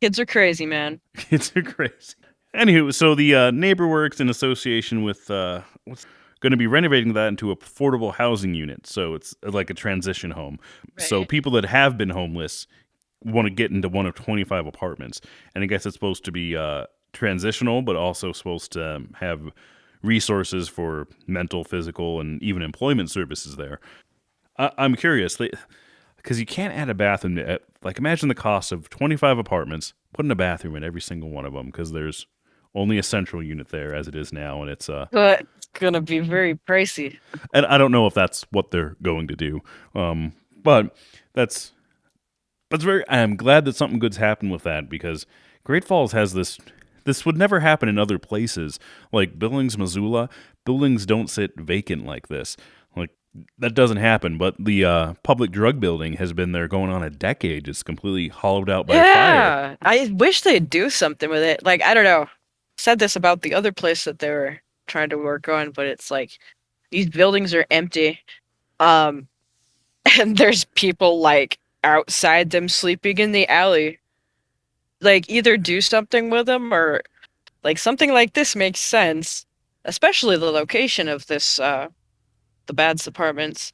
Kids are crazy, man. Kids are crazy. Anywho, so the neighbor works in association with what's going to be renovating that into a affordable housing unit. So it's like a transition home. So Right. people that have been homeless want to get into one of 25 apartments. And I guess it's supposed to be transitional, but also supposed to have resources for mental, physical, and even employment services there. I'm curious. Because you can't add a bathroom. Like, imagine the cost of 25 apartments, putting a bathroom in every single one of them, because there's only a central unit there as it is now, and But it's gonna be very pricey. and I don't know if that's what they're going to do. But that's very. I'm glad that something good's happened with that because Great Falls has this. This would never happen in other places like Billings, Missoula. Buildings don't sit vacant like this. Like that doesn't happen. But the public drug building has been there going on a decade. It's completely hollowed out by fire. Yeah, I wish they'd do something with it. Like, I don't know. Said this about the other place that they were trying to work on, but it's like these buildings are empty. Um, and there's people like outside them sleeping in the alley. Like, either do something with them or like something like this makes sense, especially the location of this the Bads apartments.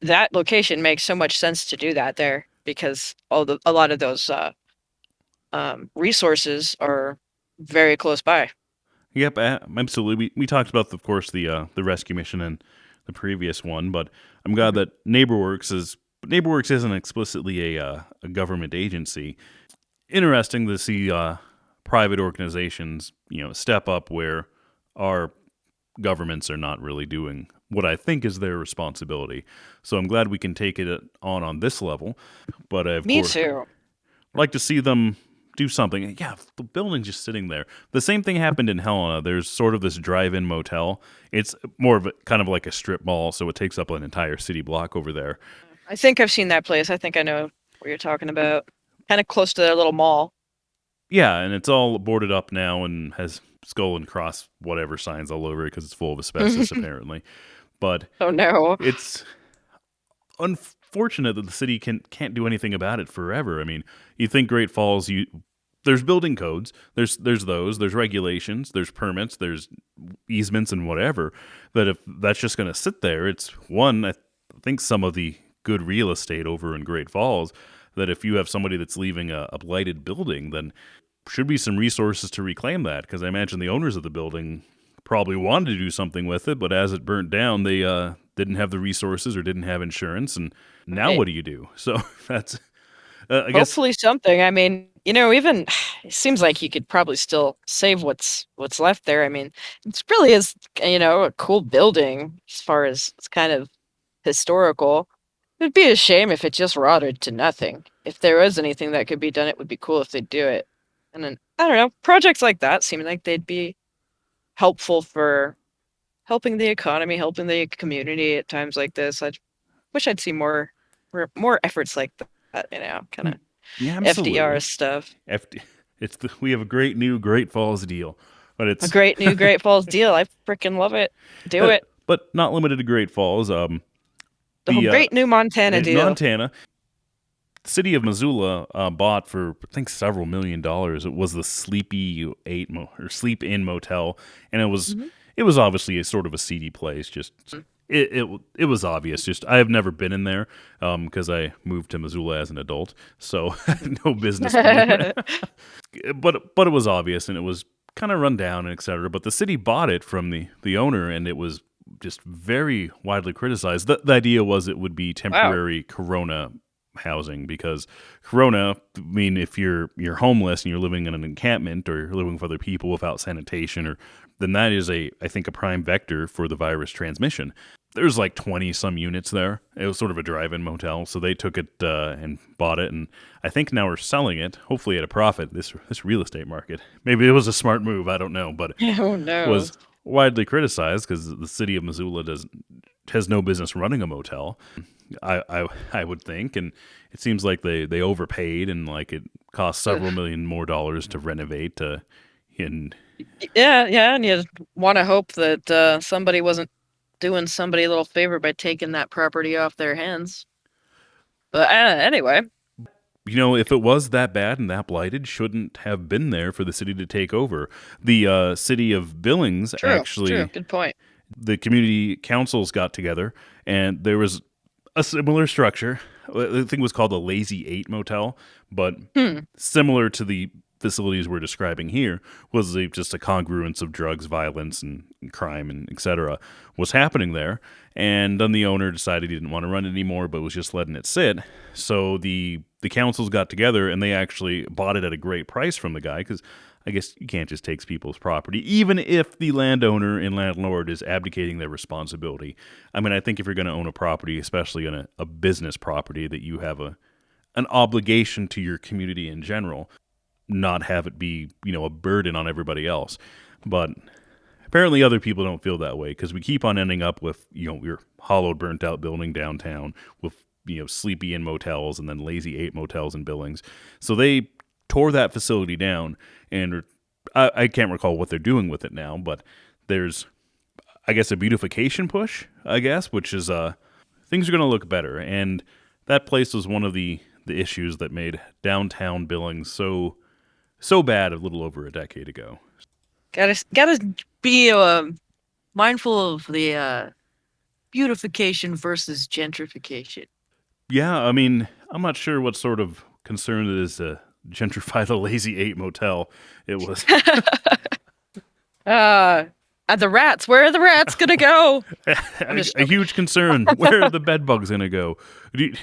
That location makes so much sense to do that there because a lot of those resources are very close by. Yep, absolutely. We talked about, of course, the rescue mission and the previous one, but I'm glad that NeighborWorks isn't explicitly a government agency. Interesting to see private organizations, step up where our governments are not really doing what I think is their responsibility. So I'm glad we can take it on this level. But of Me course, too. I'd like to see them do something. Yeah, the building's just sitting there. The same thing happened in Helena. There's sort of this drive-in motel. It's more of a kind of like a strip mall, so it takes up an entire city block over there. I think I've seen that place. I think I know what you're talking about. Kind of close to their little mall. Yeah, and it's all boarded up now and has skull and cross whatever signs all over it because it's full of asbestos apparently. But Oh no. it's unfortunate that the city can't do anything about it forever. I mean, you think Great Falls, there's building codes, there's regulations, there's permits, there's easements and whatever. That if that's just going to sit there, it's one. I think some of the good real estate over in Great Falls. That if you have somebody that's leaving a blighted building, then should be some resources to reclaim that. Because I imagine the owners of the building probably wanted to do something with it, but as it burnt down, they didn't have the resources or didn't have insurance. And now Right. what do you do? So that's, I guess, Hopefully something. I mean, even it seems like you could probably still save what's left there. I mean, it's really is, a cool building as far as it's kind of historical. It'd be a shame if it just rotted to nothing. If there was anything that could be done, it would be cool if they'd do it. And then I don't know, projects like that seem like they'd be helpful for helping the economy, helping the community at times like this. I wish I'd see more efforts like that, kind of Yeah, FDR absolutely. stuff. We have a great new Great Falls deal, but A it's great new Great Falls deal. I freaking love it. Do it. but not limited to Great Falls. The whole great new Montana In deal. Montana, the city of Missoula bought for I think several $1 million. It was the Sleep Inn Motel, and Mhm. it was obviously a sort of a seedy place. Just it was obvious. Just I have never been in there because I moved to Missoula as an adult, so no business being there. But it was obvious, and it was kind of run down and etc. But the city bought it from the owner, and it was just very widely criticized. The idea was it would be Wow. temporary Corona housing because Corona, I mean, if you're homeless and you're living in an encampment or you're living with other people without sanitation, or then that is I think a prime vector for the virus transmission. There's like 20 some units there. It was sort of a drive-in motel, so they took it and bought it, and I think now we're selling it, hopefully at a profit. This real estate market, maybe it was a smart move. I don't know, but it Oh no. was widely criticized because the city of Missoula has no business running a motel. I would think, and it seems like they overpaid and like it cost several Ugh. million more dollars to renovate. And Yeah, yeah, and you want to hope that somebody wasn't doing somebody a little favor by taking that property off their hands. But anyway, if it was that bad and that blighted, shouldn't have been there for the city to take over. The city of Billings true, actually, good point. the community councils got together, and there was a similar structure. I think it was called a Lazy Eight Motel, but Hmm. similar to the facilities we're describing here, was just a congruence of drugs, violence, and crime, and etc. was happening there. And then the owner decided he didn't want to run it anymore, but was just letting it sit. So the councils got together and they actually bought it at a great price from the guy because I guess you can't just take people's property, even if the landowner and landlord is abdicating their responsibility. I mean, I think if you're going to own a property, especially on a business property, that you have an obligation to your community in general, not have it be, a burden on everybody else. But apparently other people don't feel that way because we keep on ending up with, your hollowed, burnt out building downtown with, sleepy inn motels and then lazy eight motels and Billings. So they tore that facility down, and I can't recall what they're doing with it now, but there's, I guess, a beautification push, I guess, which is things are going to look better. And that place was one of the issues that made downtown Billings so bad a little over a decade ago. Gotta be mindful of the beautification versus gentrification. Yeah, I mean, I'm not sure what sort of concern it is to gentrify the Lazy Eight Motel. It was uh, the rats. Where are the rats gonna go? I'm just a joking. huge concern. Where are the bed bugs going to go?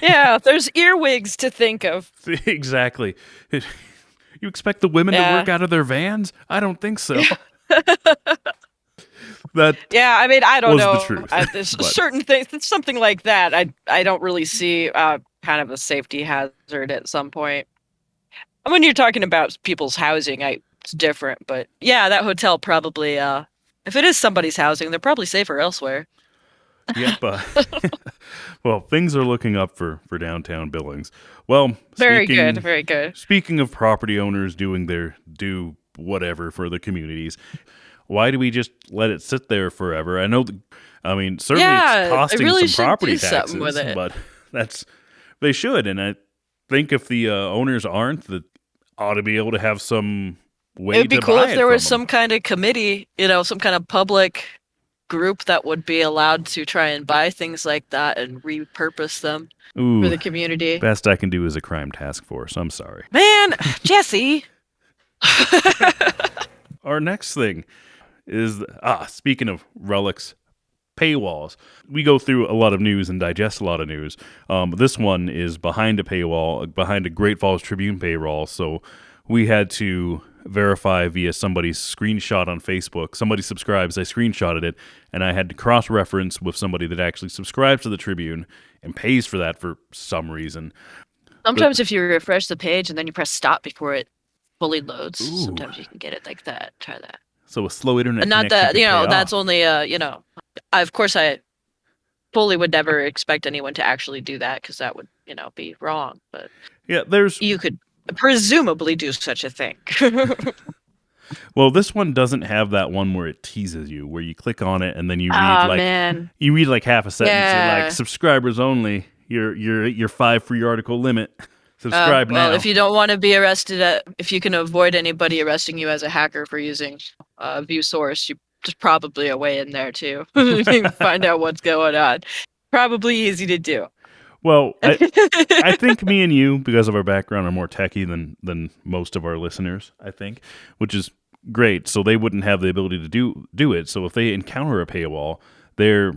Yeah, there's earwigs to think of. Exactly. You expect the women to Yeah. work out of their vans? I don't think so. That Yeah, I mean, I don't was the know. truth. There's But certain things, something like that. I don't really see kind of a safety hazard at some point. And when you're talking about people's housing, it's different. But yeah, that hotel probably, if it is somebody's housing, they're probably safer elsewhere. yep. Well, things are looking up for downtown Billings. Well, Very good, very good. speaking of property owners doing their do whatever for the communities, why do we just let it sit there forever? I mean, certainly Yeah, it's they costing really some should property do something with taxes, it. but they should. And I think if the owners aren't, that ought to be able to have some It way would be to cool buy if it there from was them. some kind of committee, some kind of public group that would be allowed to try and buy things like that and repurpose them for Ooh, the community. best I can do is a crime task force. I'm sorry. Man, Jesse. Our next thing is speaking of relics, paywalls. We go through a lot of news and digest a lot of news. This one is behind a paywall, behind a Great Falls Tribune paywall. So we had to verify via somebody's screenshot on Facebook. Somebody subscribes, I screenshotted it, and I had to cross-reference with somebody that actually subscribes to the Tribune and pays for that for some reason. But, Sometimes if you refresh the page and then you press stop before it fully loads, ooh, sometimes you can get it like that. Try that. so a slow internet And not connection that, could pay that's off. only Of course, I fully would never expect anyone to actually do that because that would, be wrong. But Yeah, there's you could presumably do such a thing. well, this one doesn't have that one where it teases you, where you click on it and then Ah, man. you read like half a sentence or like Yeah. subscribers only. Your 5 free article limit. Subscribe Well, if now. you don't want to be arrested, if you can avoid anybody arresting you as a hacker for using view source, there's probably a way in there too. You can find out what's going on. Probably easy to do. Well, I think me and you, because of our background, are more techie than most of our listeners. I think, which is great. So they wouldn't have the ability to do it. So if they encounter a paywall, they're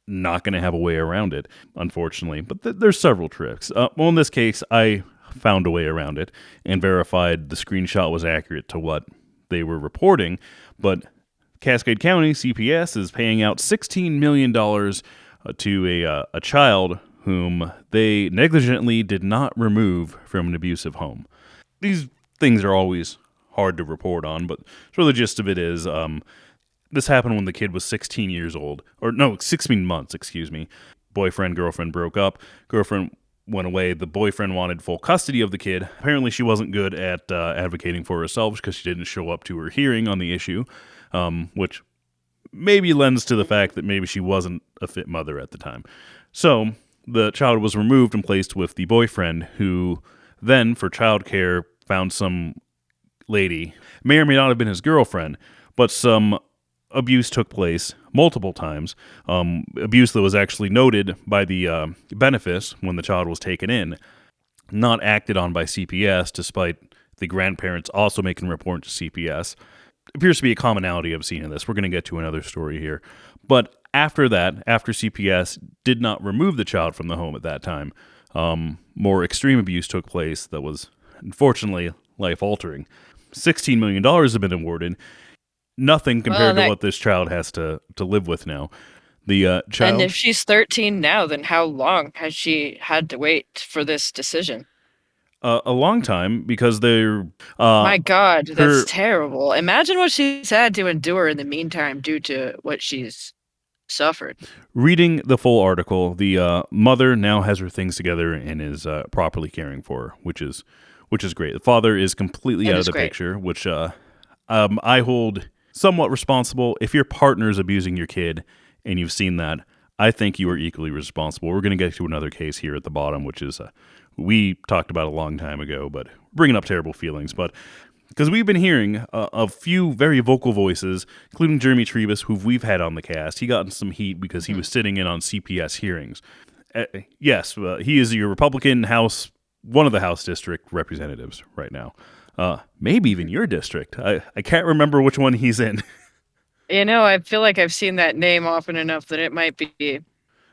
not going to have a way around it, unfortunately. But there's several tricks. Well, in this case, I found a way around it and verified the screenshot was accurate to what they were reporting. But Cascade County CPS is paying out $16 million to a child whom they negligently did not remove from an abusive home. These things are always hard to report on, but sort of the gist of it is this happened when the kid was 16 years old, or no, 16 months, excuse me. Boyfriend, girlfriend broke up. Girlfriend went away. The boyfriend wanted full custody of the kid. Apparently, she wasn't good at advocating for herself because she didn't show up to her hearing on the issue, which maybe lends to the fact that maybe she wasn't a fit mother at the time. So the child was removed and placed with the boyfriend, who then, for childcare, found some lady, may or may not have been his girlfriend, but some abuse took place multiple times. Abuse that was actually noted by the benefice when the child was taken in, not acted on by CPS, despite the grandparents also making a report to CPS. Appears to be a commonality I've seen in this. We're going to get to another story here. But after that, after CPS did not remove the child from the home at that time, more extreme abuse took place that was unfortunately life-altering. $16 million have been awarded. Nothing Well, compared to what this child has to live with now. The and child, if she's 13 now, then how long has she had to wait for this decision? a long time because they're My God, that's her terrible. Imagine what she's had to endure in the meantime due to what she's suffered. reading the full article. The mother now has her things together and is properly caring for her, which is great. The father is completely That out of is the great. picture, which I hold somewhat responsible. If your partner's abusing your kid and you've seen that, I think you are equally responsible. We're going to get to another case here at the bottom, which is we talked about a long time ago, but bringing up terrible feelings. But because we've been hearing a few very vocal voices, including Jeremy Trebus, who we've had on the cast. He got in some heat because he was sitting in on CPS hearings. Yes, he is your Republican House, one of the House district representatives right now. Maybe even your district. I can't remember which one he's in. I feel like I've seen that name often enough that it might be.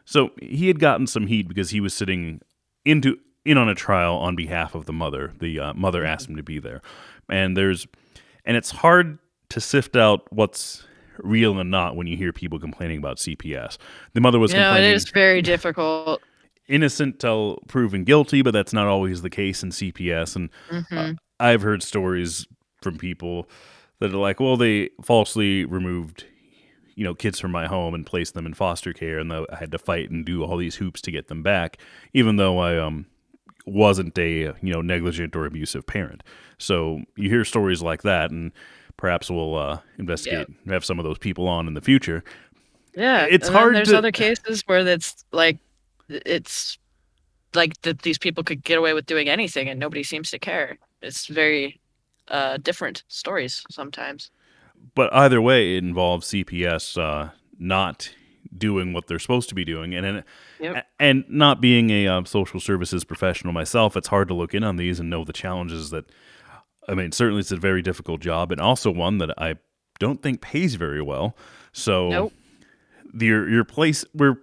So he had gotten some heat because he was sitting in on a trial on behalf of the mother. The mother asked him to be there, and it's hard to sift out what's real and not when you hear people complaining about CPS. The mother was It complaining is very difficult. innocent till proven guilty, but that's not always the case in CPS. And Hmm. I've heard stories from people that are like, well, they falsely removed kids from my home and placed them in foster care, and I had to fight and do all these hoops to get them back, even though I wasn't a negligent or abusive parent. So you hear stories like that, and perhaps we'll investigate and have some of those people on in the future. Yeah, It's and then hard there's to other cases where it's like that these people could get away with doing anything and nobody seems to care. It's very different stories sometimes. but either way, it involves CPS not doing what they're supposed to be doing, Yep. and not being a social services professional myself, it's hard to look in on these and know the challenges that. I mean, certainly it's a very difficult job, and also one that I don't think pays very well. So Nope. your place we're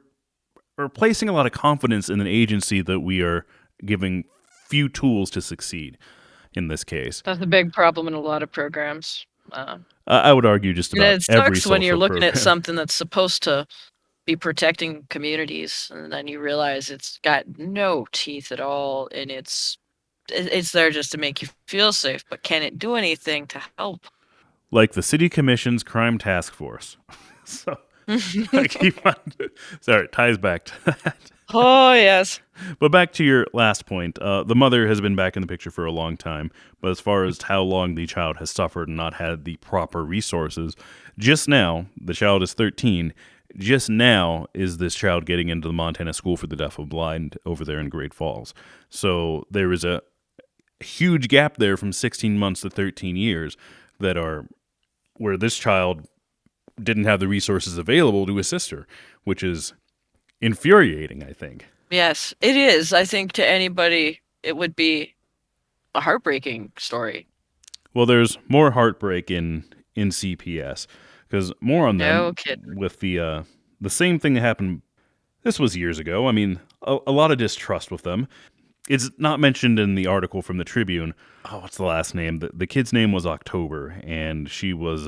placing a lot of confidence in an agency that we are giving few tools to succeed. In this case, That's a big problem in a lot of programs. Uh, I would argue just and about it every sucks when you're social looking at program. something that's supposed to be protecting communities, and then you realize it's got no teeth at all, and it's there just to make you feel safe. But can it do anything to help? Like the city commission's crime task force. So I keep on. Sorry, it ties back to that. Oh, yes. But back to your last point, the mother has been back in the picture for a long time. But as far as how long the child has suffered and not had the proper resources, just now, the child is 13. Just now is this child getting into the Montana School for the Deaf and Blind over there in Great Falls. So there is a huge gap there from 16 months to 13 years that are where this child didn't have the resources available to assist her, which is infuriating, I think. Yes, it is. I think to anybody, it would be a heartbreaking story. Well, there's more heartbreak in CPS because more on No them kidding. with the same thing that happened. This was years ago. I mean, a lot of distrust with them. It's not mentioned in the article from the Tribune. Oh, what's the last name? The kid's name was October, and she was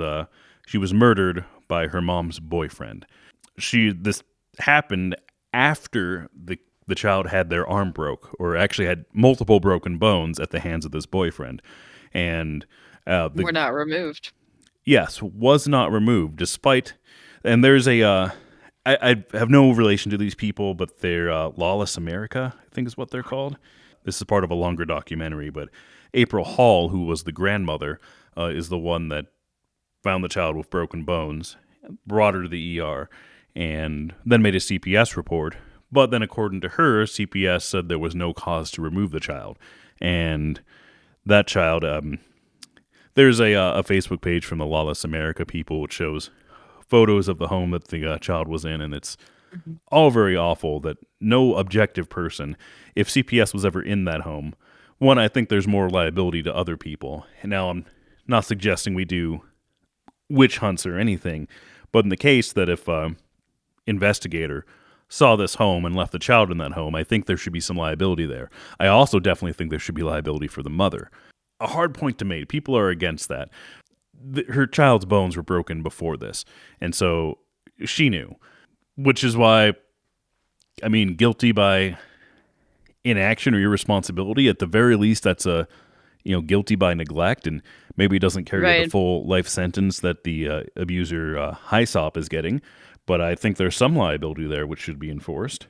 murdered by her mom's boyfriend. This happened after the child had their arm broke, or actually had multiple broken bones at the hands of this boyfriend, and the We're not removed. yes was not removed despite. And there's I have no relation to these people, but they're Lawless America, I think is what they're called. This is part of a longer documentary, but April Hall, who was the grandmother, is the one that found the child with broken bones, brought her to the ER, and then made a CPS report. But then, according to her, CPS said there was no cause to remove the child. And that child, there's a Facebook page from the Lawless America people which shows photos of the home that the child was in, and it's Mhm. all very awful that no objective person, if CPS was ever in that home, one, I think there's more liability to other people. And now I'm not suggesting we do witch hunts or anything, but in the case that if investigator saw this home and left the child in that home, I think there should be some liability there. I also definitely think there should be liability for the mother. A hard point to make. People are against that. Her child's bones were broken before this, and so she knew, which is why, I mean, guilty by inaction or irresponsibility. At the very least, that's a guilty by neglect, and maybe doesn't carry the Right. full life sentence that the abuser Hyssop is getting. But I think there's some liability there which should be enforced.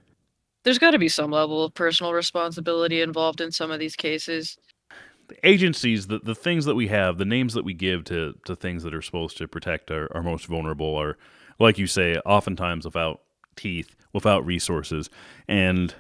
There's got to be some level of personal responsibility involved in some of these cases. The agencies, the things that we have, the names that we give to things that are supposed to protect our most vulnerable are, like you say, oftentimes without teeth, without resources, and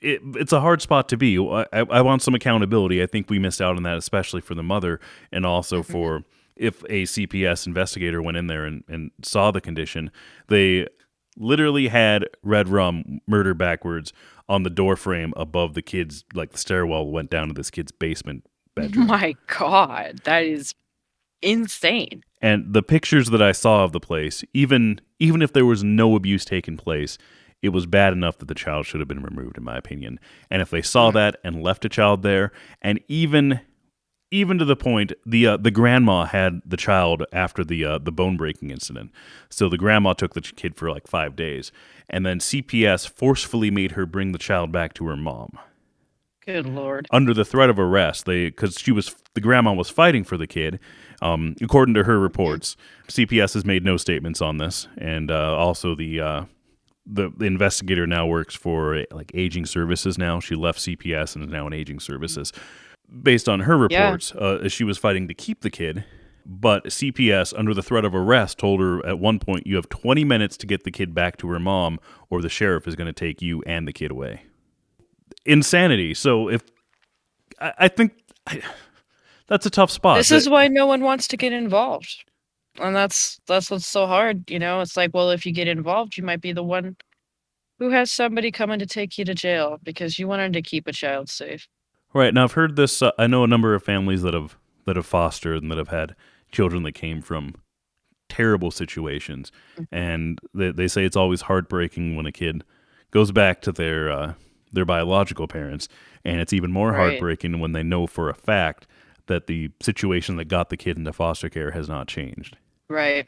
it's a hard spot to be. I want some accountability. I think we missed out on that, especially for the mother, and also Mhm. for if a CPS investigator went in there and saw the condition, they literally had red rum murder backwards on the door frame above the kid's, like the stairwell went down to this kid's basement bedroom. My God, that is insane. And the pictures that I saw of the place, even if there was no abuse taking place, it was bad enough that the child should have been removed, in my opinion. And if they saw Mm. that and left a child there, and even to the point, the grandma had the child after the bone breaking incident, so the grandma took the kid for like 5 days, and then CPS forcefully made her bring the child back to her mom Good Lord. under the threat of arrest. Because the grandma was fighting for the kid. According to her Mhm. reports, CPS has made no statements on this, and also the investigator now works for like aging services. Now she left CPS and is now in aging services. Based on her Yeah. reports, she was fighting to keep the kid. But CPS, under the threat of arrest, told her at one point, "You have 20 minutes to get the kid back to her mom, or the sheriff is going to take you and the kid away." Insanity. So if I think that's a tough spot. This is why no one wants to get involved. And that's what's so hard, you know? It's like, well, if you get involved, you might be the one who has somebody coming to take you to jail because you wanted to keep a child safe. Right now, I've heard this. I know a number of families that have fostered and that have had children that came from terrible situations, Mhm. and they say it's always heartbreaking when a kid goes back to their biological parents, and it's even more Right. heartbreaking when they know for a fact that the situation that got the kid into foster care has not changed. Right.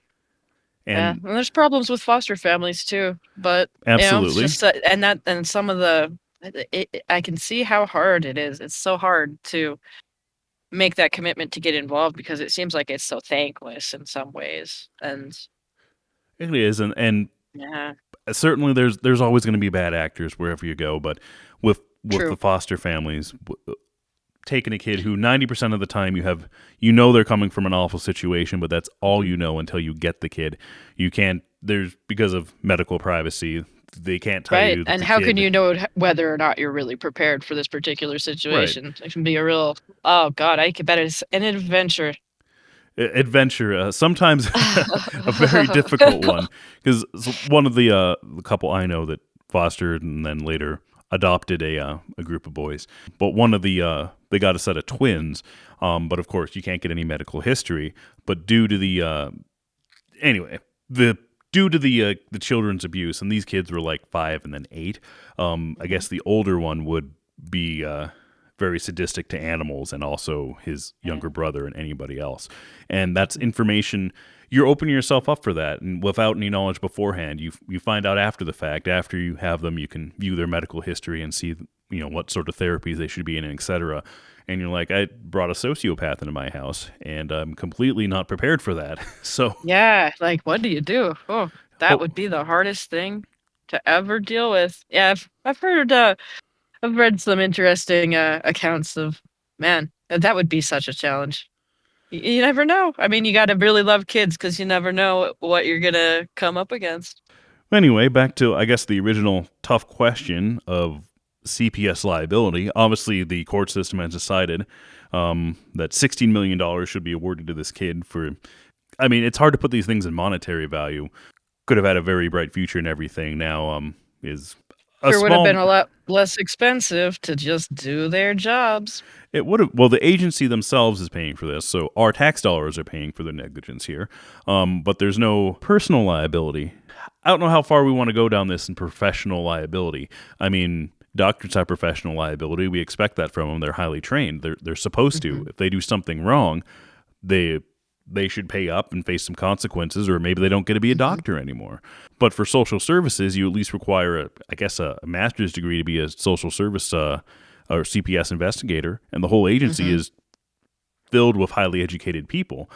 Yeah, And and there's problems with foster families too, but, it's absolutely, just that and some of the I can see how hard it is. It's so hard to make that commitment to get involved because it seems like it's so thankless in some ways, and It is, and Yeah, certainly there's always going to be bad actors wherever you go, but with the true. foster families, taking a kid who 90% of the time you know they're coming from an awful situation, but that's all Mhm. you know until you get the kid. You can't there's because of medical privacy, they can't tell Right, you that and the how can kid you know whether or not you're really prepared for this particular right. situation? It can be a real, oh god, I could bet it's an adventure. Adventure, sometimes a very difficult one because one of the couple I know that fostered and then later adopted a group of boys, but one of they got a set of twins, but of course you can't get any medical history. But due to the anyway, the due to the children's abuse, and these kids were like 5 and then 8. I Mhm, guess the older one would be very sadistic to animals, and also his yeah, younger brother and anybody else. And that's mhm, information you're opening yourself up for that, and without any knowledge beforehand, you find out after the fact. After you have them, you can view their medical history and see what sort of therapies they should be in, etc. And you're like, I brought a sociopath into my house, and I'm completely not prepared for that. So, yeah, like, what do you do? Oh, that oh, would be the hardest thing to ever deal with. Yeah, I've heard, I've read some interesting, accounts of man, that would be such a challenge. You never know. I mean, you gotta really love kids because you never know what you're gonna come up against. anyway, back to, I guess, the original tough question of CPS liability. Obviously, the court system has decided that $16 million should be awarded to this kid for. I mean, it's hard to put these things in monetary value. Could have had a very bright future and everything. Now, is a Sure would have been small. a lot less expensive to just do their jobs. It would have. Well, the agency themselves is paying for this, so our tax dollars are paying for the negligence here. But there's no personal liability. I don't know how far we want to go down this in professional liability. I mean, doctors have professional liability. We expect that from them. They're highly trained. They're supposed to. Mhm, If they do something wrong, they they should pay up and face some consequences, or maybe they don't get to be a mhm, doctor anymore. But for social services, you at least require I guess, a master's degree to be a social service or CPS investigator, and the whole agency mhm. is filled with highly educated people.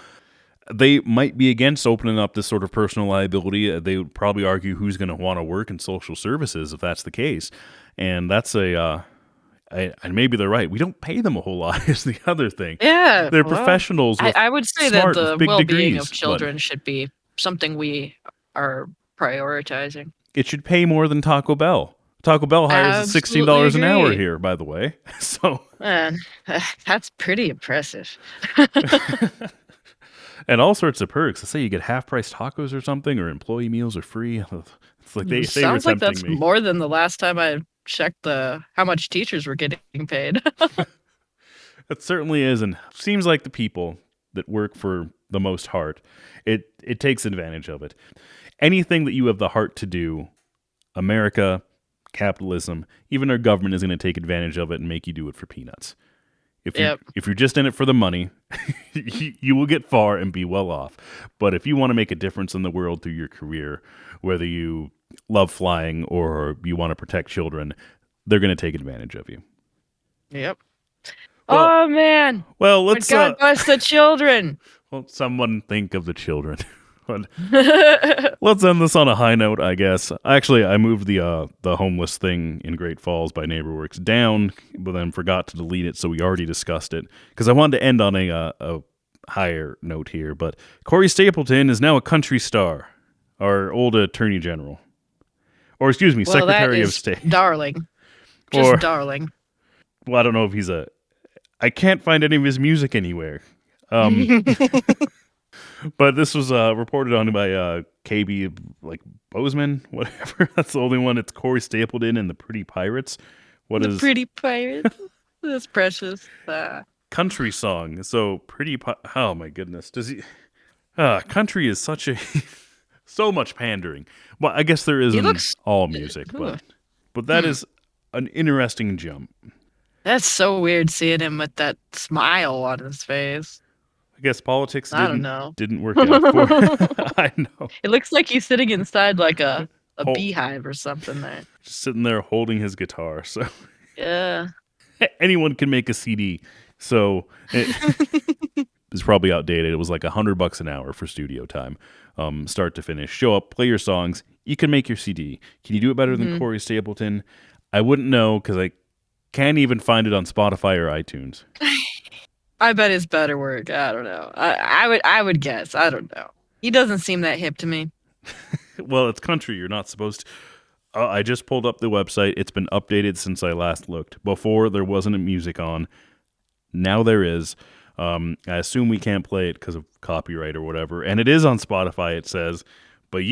They might be against opening up this sort of personal liability. They would probably argue who's going to want to work in social services if that's the case, and that's and maybe they're right. We don't pay them a whole lot. Is the other thing. Yeah, They're well, professionals with I would say that smart with the big well-being of degrees, but children should be something we are prioritizing. it should pay more than Taco Bell. Taco Bell hires at sixteen Absolutely dollars an hour agree. here, by the way. So, Man, that's pretty impressive. and all sorts of perks. Let's say you get half price tacos or something, or employee meals are free. It's like they were Sounds like tempting that's me. more than the last time I checked the how much teachers were getting paid. It certainly is, and seems like the people that work for the most heart, it takes advantage of it. Anything that you have the heart to do, America, capitalism, even our government is going to take advantage of it and make you do it for peanuts. Yep. If you're just in it for the money, you will get far and be well off. But if you want to make a difference in the world through your career, whether you love flying or you want to protect children, they're going to take advantage of you. Yep. Well, Oh man. well, But let's God bless the children. someone think of the children. But let's end this on a high note, I guess. Actually, I moved the homeless thing in Great Falls by NeighborWorks down, but then forgot to delete it, so we already discussed it because I wanted to end on a higher note here. But Corey Stapleton is now a country star, our old Attorney General, or excuse me, Well, that Secretary of is State, darling. Just or darling. well, I don't know if he's a. I can't find any of his music anywhere. Um, But this was reported on by KB, like Bozeman, whatever. That's the only one. It's Corey Stapleton and the Pretty Pirates. What The is pretty pirate. That's precious. country song? So oh my goodness, does he? Country is such a so much pandering. Well, I guess there is He in looks all music, Ooh, but that hmm. is an interesting jump. That's so weird seeing him with that smile on his face. I guess politics I don't didn't know. didn't work out for. I know. It looks like he's sitting inside like a Hol- beehive or something there. just sitting there holding his guitar. So Yeah. anyone can make a CD. So is probably outdated. It was like $100 an hour for studio time, start to finish. Show up, play your songs. You can make your CD. Can you do it better than Mhm. Corey Stapleton? I wouldn't know because I can't even find it on Spotify or iTunes. I bet it's better work. I don't know. I would guess. I don't know. He doesn't seem that hip to me. Well, it's country. You're not supposed to. I just pulled up the website. It's been updated since I last looked. Before, there wasn't music on. Now there is. I assume we can't play it because of copyright or whatever. And it is on Spotify, it says. But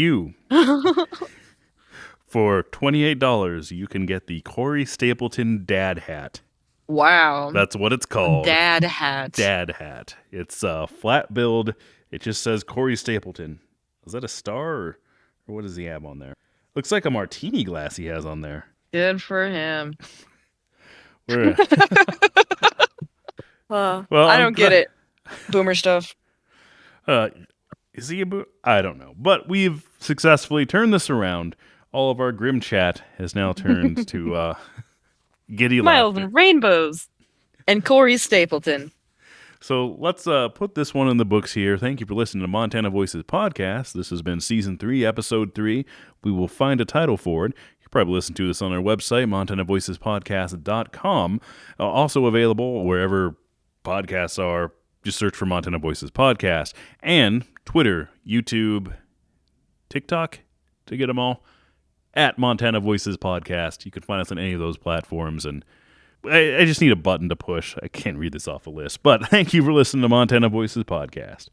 for $28, you can get the Corey Stapleton Dad Hat. Wow. That's what it's called. Dad hat. Dad Hat. It's a flat build. It just says Corey Stapleton. Is that a star or what does he have on there? Looks like a martini glass he has on there. Good for him. We're- Well, I don't get it. Boomer stuff. Is he a I don't know. But we've successfully turned this around. All of our grim chat has now turned to giddy Smiles laughter. and rainbows. And Corey Stapleton. So let's put this one in the books here. Thank you for listening to Montana Voices Podcast. This has been Season 3, Episode 3. We will find a title for it. You can probably listen to this on our website, montanavoicespodcast.com. Also available wherever podcasts are. Just search for Montana Voices Podcast. And Twitter, YouTube, TikTok, to get them all, at Montana Voices Podcast. You can find us on any of those platforms, and I just need a button to push. I can't read this off a list, but thank you for listening to Montana Voices Podcast.